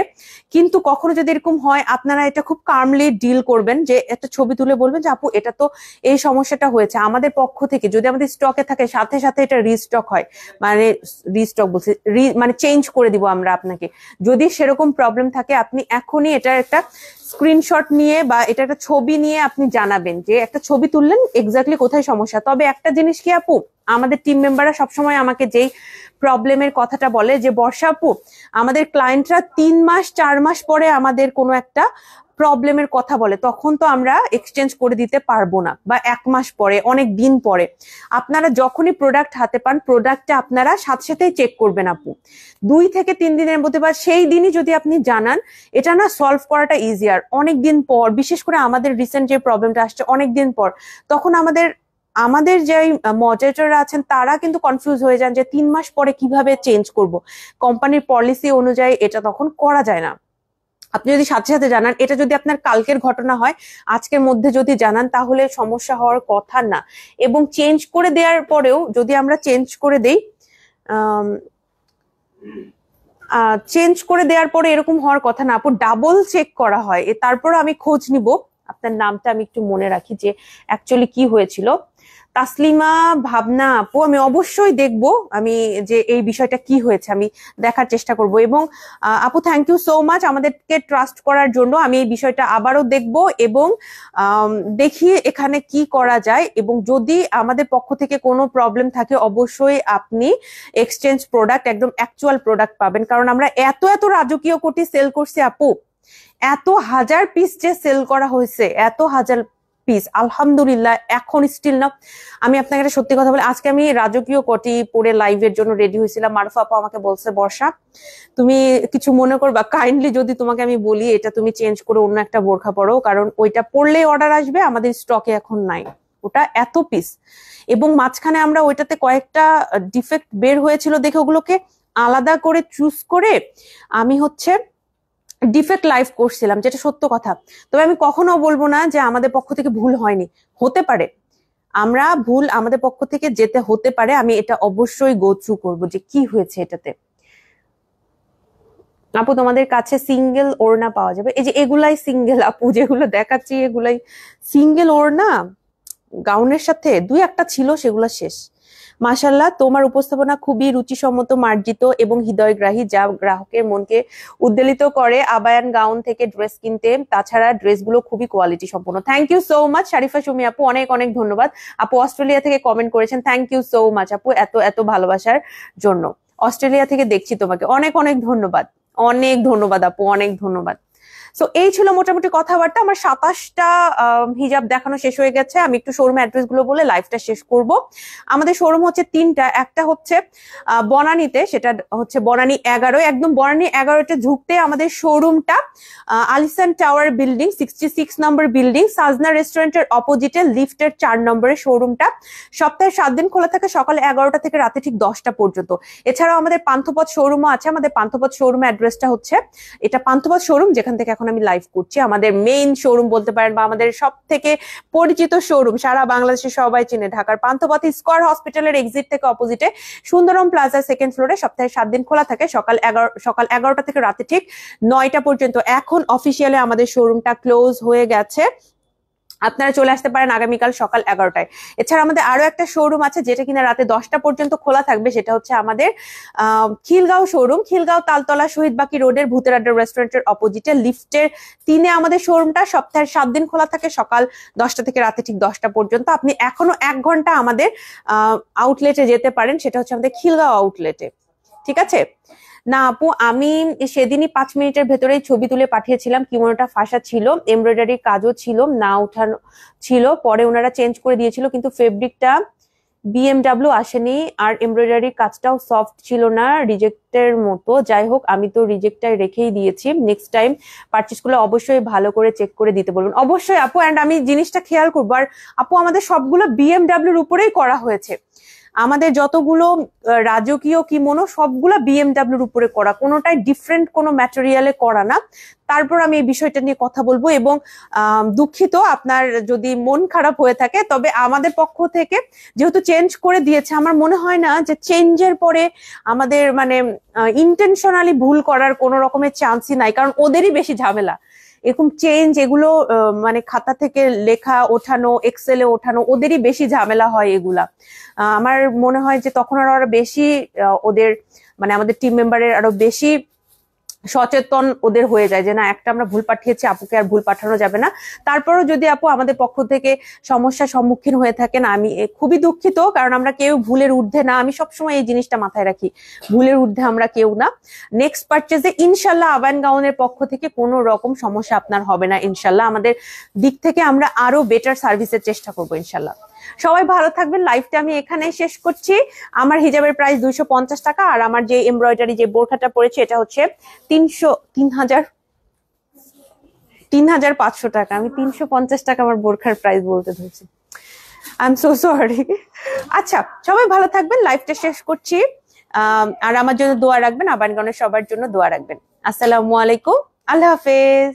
S1: কিন্তু কখনো যদি এরকম হয় আপনারা এটা খুব কার্মলি ডিল করবেন, যে একটা ছবি তুলে বলবেন যে আপু এটা তো এই সমস্যাটা হয়েছে, আমাদের পক্ষ থেকে যদি আমাদের স্টকে থাকে সাথে সাথে এটা রিস্টক হয়, মানে রিস্টক বলছে মানে চেঞ্জ করে দিব আমরা আপনাকে। যদি সেরকম প্রবলেম থাকে আপনি এখনই এটা একটা স্ক্রিনশট নিয়ে বা এটা একটা ছবি নিয়ে আপনি জানাবেন, যে একটা ছবি তুললেন এক্স্যাক্টলি কোথায় সমস্যা। তবে একটা জিনিস কি আপু, আমাদের টিম মেম্বাররা সবসময় আমাকে যেই প্রবলেমের কথাটা বলে যে বর্ষা আপু, আমাদের ক্লায়েন্টরা 3 মাস 4 মাস পরে আমাদের কোনো একটা প্রবলেমের কথা বলে, তখন তো আমরা এক্সচেঞ্জ করে দিতে পারবো না, বা 1 মাস পরে, অনেক দিন পরে। আপনারা যখনই প্রোডাক্ট হাতে পান, প্রোডাক্টটা আপনারা সাথে সাথেই চেক করবেন আপু, 2 থেকে 3 দিনের মধ্যে, বা সেই দিনই যদি আপনি জানান, এটা না সলভ করাটা ইজিয়ার। অনেক দিন পর, বিশেষ করে আমাদের রিসেন্ট যে প্রবলেমটা আসছে অনেক দিন পর, তখন আমাদের যে মডারেটররা আছেন তারা কিন্তু কনফিউজ হয়ে যান যে 3 মাস পরে কিভাবে চেঞ্জ করব। কোম্পানির পলিসি অনুযায়ী এটা তখন করা যায় না। আপনি যদি সাথে সাথে জানান, এটা যদি আপনার কালকের ঘটনা হয়, আজকের মধ্যে যদি জানান, তাহলে সমস্যা হওয়ার কথা না। এবং চেঞ্জ করে দেওয়ার পরেও যদি আমরা চেঞ্জ করে দেই, চেঞ্জ করে দেওয়ার পরে এরকম হওয়ার কথা না আপু, ডাবল চেক করা হয়, তারপর আমি খোঁজ নিব। আপনার নামটা আমি একটু মনে রাখি যে অ্যাকচুয়ালি কি হয়েছিল। তাসলিমা ভাবনা আপু, আমি অবশ্যই দেখব, আমি যে এই বিষয়টা কি হয়েছে আমি দেখার চেষ্টা করব। এবং আপু থ্যাংক ইউ সো মাচ আমাদেরকে ট্রাস্ট করার জন্য। আমি এই বিষয়টা আবারও দেখব এবং দেখি এখানে কি করা যায়, এবং যদি আমাদের পক্ষ থেকে কোনো প্রবলেম থাকে অবশ্যই আপনি এক্সচেঞ্জ প্রোডাক্ট, একদম অ্যাকচুয়াল প্রোডাক্ট পাবেন। কারণ আমরা এত এত রাজকীয় কোটি সেল করছি আপু, এত হাজার পিস যে সেল করা হয়েছে, এত হাজার পিস, আলহামদুলিল্লাহ। এখন স্টিল না, আমি আপনাকে একটা সত্যি কথা বলি, আজকে আমি রাজকীয় কোটি পরে লাইভের জন্য রেডি হয়েছিলাম, মারুফা আপু আমাকে বলছে বর্ষা তুমি কিছু মনে করবা, কাইন্ডলি যদি তোমাকে আমি বলি এটা তুমি চেঞ্জ করে অন্য একটা বোরখা পরো, কারণ ওইটা পরলেই অর্ডার আসবে, আমাদের স্টকে এখন নাই ওটা এত পিস। এবং মাঝখানে আমরা ওইটাতে কয়েকটা ডিফেক্ট বের হয়েছিল দেখে ওগুলোকে আলাদা করে চুজ করে আমি হচ্ছে ডিফেক্ট লাইভ করছিলাম, যেটা সত্য কথা। তবে আমি কখনো বলবো না যে আমাদের পক্ষ থেকে ভুল হয়নি, হতে পারে, আমরা ভুল আমাদের পক্ষ থেকে যেতে হতে পারে, আমি এটা অবশ্যই গো থ্রু করবো যে কি হয়েছে এটাতে। আপু তোমাদের কাছে সিঙ্গেল ওড়না পাওয়া যাবে? এই যে এগুলাই সিঙ্গেল আপু, যেগুলো দেখাচ্ছি এগুলাই সিঙ্গেল ওড়না, গাউনের সাথে 2-1টা ছিল, সেগুলো শেষ। মাশাল্লাহ তোমার উপস্থাপনা খুবই রুচিসম্মত, মার্জিত এবং হৃদয়গ্রাহী, যা গ্রাহকের মনকে উদ্বেলিত করে আবায়ান গাউন থেকে ড্রেস কিনতে। তাছাড়া ড্রেসগুলো খুবই কোয়ালিটি সম্পন্ন। Thank you so much Sharifa Sumi আপু, অনেক অনেক ধন্যবাদ। আপু অস্ট্রেলিয়া থেকে কমেন্ট করেছেন, থ্যাংক ইউ সো মাচ আপু এত এত ভালোবাসার জন্য। অস্ট্রেলিয়া থেকে দেখছি তোমাকে, অনেক অনেক ধন্যবাদ, অনেক ধন্যবাদ আপু, অনেক ধন্যবাদ। সো এই ছিল মোটামুটি কথাবার্তা। আমার 27টা হিজাব দেখানো শেষ হয়ে গেছে। আমি একটু শোরুম অ্যাড্রেস গুলো বলে লাইভটা শেষ করব। আমাদের শোরুম হচ্ছে 3টা, একটা হচ্ছে বনানীতে, সেটা হচ্ছে বনানী 11, একদম বনানী 11তে ঢুকতে আমাদের শোরুমটা আলিসান টাওয়ার বিল্ডিং 66 নম্বর বিল্ডিং, সাজনা রেস্টুরেন্টের অপোজিটে লিফটের 4 নম্বরে শোরুমটা। সপ্তাহে 7 দিন খোলা থাকে, সকালে 11টা থেকে রাতে ঠিক 10টা পর্যন্ত। এছাড়াও আমাদের পান্থপথ শোরুমও আছে। আমাদের পান্থপথ শোরুম অ্যাড্রেসটা হচ্ছে, এটা পান্থপথ শোরুম যেখান থেকে এখন আমি লাইভ করছি, আমাদের মেইন শোরুম বলতে পারেন বা আমাদের সব থেকে পরিচিত শোরুম, সারা বাংলাদেশে সবাই চিনে, ঢাকার পান্থপথ স্কয়ার হসপিটালের এক্সিট থেকে অপোজিটে সুন্দরম প্লাজার 2nd ফ্লোরে। সপ্তাহে 7 দিন খোলা থাকে, সকাল 11টা থেকে রাতে ঠিক 9টা পর্যন্ত। এখন অফিসিয়ালি আমাদের শোরুমটা ক্লোজ হয়ে গেছে, আপনারা চলে আসতে পারেন আগামীকাল সকাল 11টায়। এছাড়া আমাদের আরো একটা শোরুম আছে যেটা কিনা রাতে 10টা পর্যন্ত খোলা থাকবে, সেটা হচ্ছে আমাদের খিলগাঁও শোরুম, খিলগাঁও তালতলা শহীদ বাকি রোডের ভূতের আড্ডা রেস্টুরেন্টের অপোজিটে লিফটের 3-এ আমাদের শোরুমটা। সপ্তাহে 7 দিন খোলা থাকে, সকাল 10টা থেকে রাতে ঠিক 10টা পর্যন্ত। আপনি এখনো 1 ঘন্টা আমাদের আউটলেটে যেতে পারেন, সেটা হচ্ছে আমাদের খিলগাঁও আউটলেটে। ঠিক আছে না আপু, আমি সেদিনই 5 মিনিটের ভেতরেই ছবি তুলে পাঠিয়েছিলাম, কিমোনোটা ফাঁসা ছিল, এমব্রয়ডারি কাজও ছিল, না উঠানো ছিল, পরে ওনারা চেঞ্জ করে দিয়েছিল, কিন্তু ফেব্রিকটা BMW আসেনি আর এমব্রয়ডারি কাজটাও সফট ছিল না, রিজেক্টের মতো। যাই হোক, আমি তো রিজেক্টটাই রেখেই দিয়েছি। নেক্সট টাইম পারচেস করলে অবশ্যই ভালো করে চেক করে দিতে বলবেন। অবশ্যই আপু, অ্যান্ড আমি জিনিসটা খেয়াল করবো। আর আপু, আমাদের সবগুলো BMW-র উপরেই করা হয়েছে, আমাদের যতগুলো রাজকীয় কিমোনো সবগুলা BMW-র উপরে করা, কোনোটাই ডিফারেন্ট কোনো ম্যাটেরিয়ালে করা না। তারপর আমি এই বিষয়টা নিয়ে কথা বলবো, এবং দুঃখিত আপনার যদি মন খারাপ হয়ে থাকে, তবে আমাদের পক্ষ থেকে যেহেতু চেঞ্জ করে দিয়েছে, আমার মনে হয় না যে চেঞ্জের পরে আমাদের মানে ইন্টেনশনালি ভুল করার কোনো রকমের চান্সই নাই, কারণ ওদেরই বেশি ঝামেলা এরকম চেঞ্জ, এগুলো মানে খাতা থেকে লেখা ওঠানো, এক্সেলে ওঠানো, ওদেরই বেশি ঝামেলা হয় এগুলা। আমার মনে হয় যে তখন আরো বেশি ওদের মানে আমাদের টিম মেম্বারের আরো বেশি সচেতন ওদের হয়ে যায় যে না, একটা আমরা ভুল পাঠিয়েছি, আপুকে আর ভুল পাঠানো যাবে না। তারপরও যদি আপু আমাদের পক্ষ থেকে সমস্যার সম্মুখীন হয়ে থাকেন, আমি খুবই দুঃখিত, কারণ আমরা কেউ ভুলের ঊর্ধ্বে না। আমি সবসময় এই জিনিসটা মাথায় রাখি, ভুলের ঊর্ধ্বে আমরা কেউ না। নেক্সট পারচেজে ইনশাল্লাহ আবান গাউনের পক্ষ থেকে কোনো রকম সমস্যা আপনার হবে না ইনশাল্লাহ। আমাদের দিক থেকে আমরা আরো বেটার সার্ভিসের চেষ্টা করবো ইনশাল্লাহ। সবাই ভালো থাকবেন। লাইভটা আমি এখানেই শেষ করছি। আমার হিজাবের প্রাইস 250 টাকা, আর আমার যে এমব্রয়ডারি যে বোরখাটা পড়েছে এটা হচ্ছে 3500 টাকা। আমি 350 টাকা আমার বোরখার প্রাইস বলতে ধরছি, আই এম সো সরি। আচ্ছা, সবাই ভালো থাকবেন, লাইভটা শেষ করছি। আর আমার জন্য দোয়া রাখবেন, আবানগণের সবার জন্য দোয়া রাখবেন। আসসালামু আলাইকুম, আল্লাহ হাফেজ।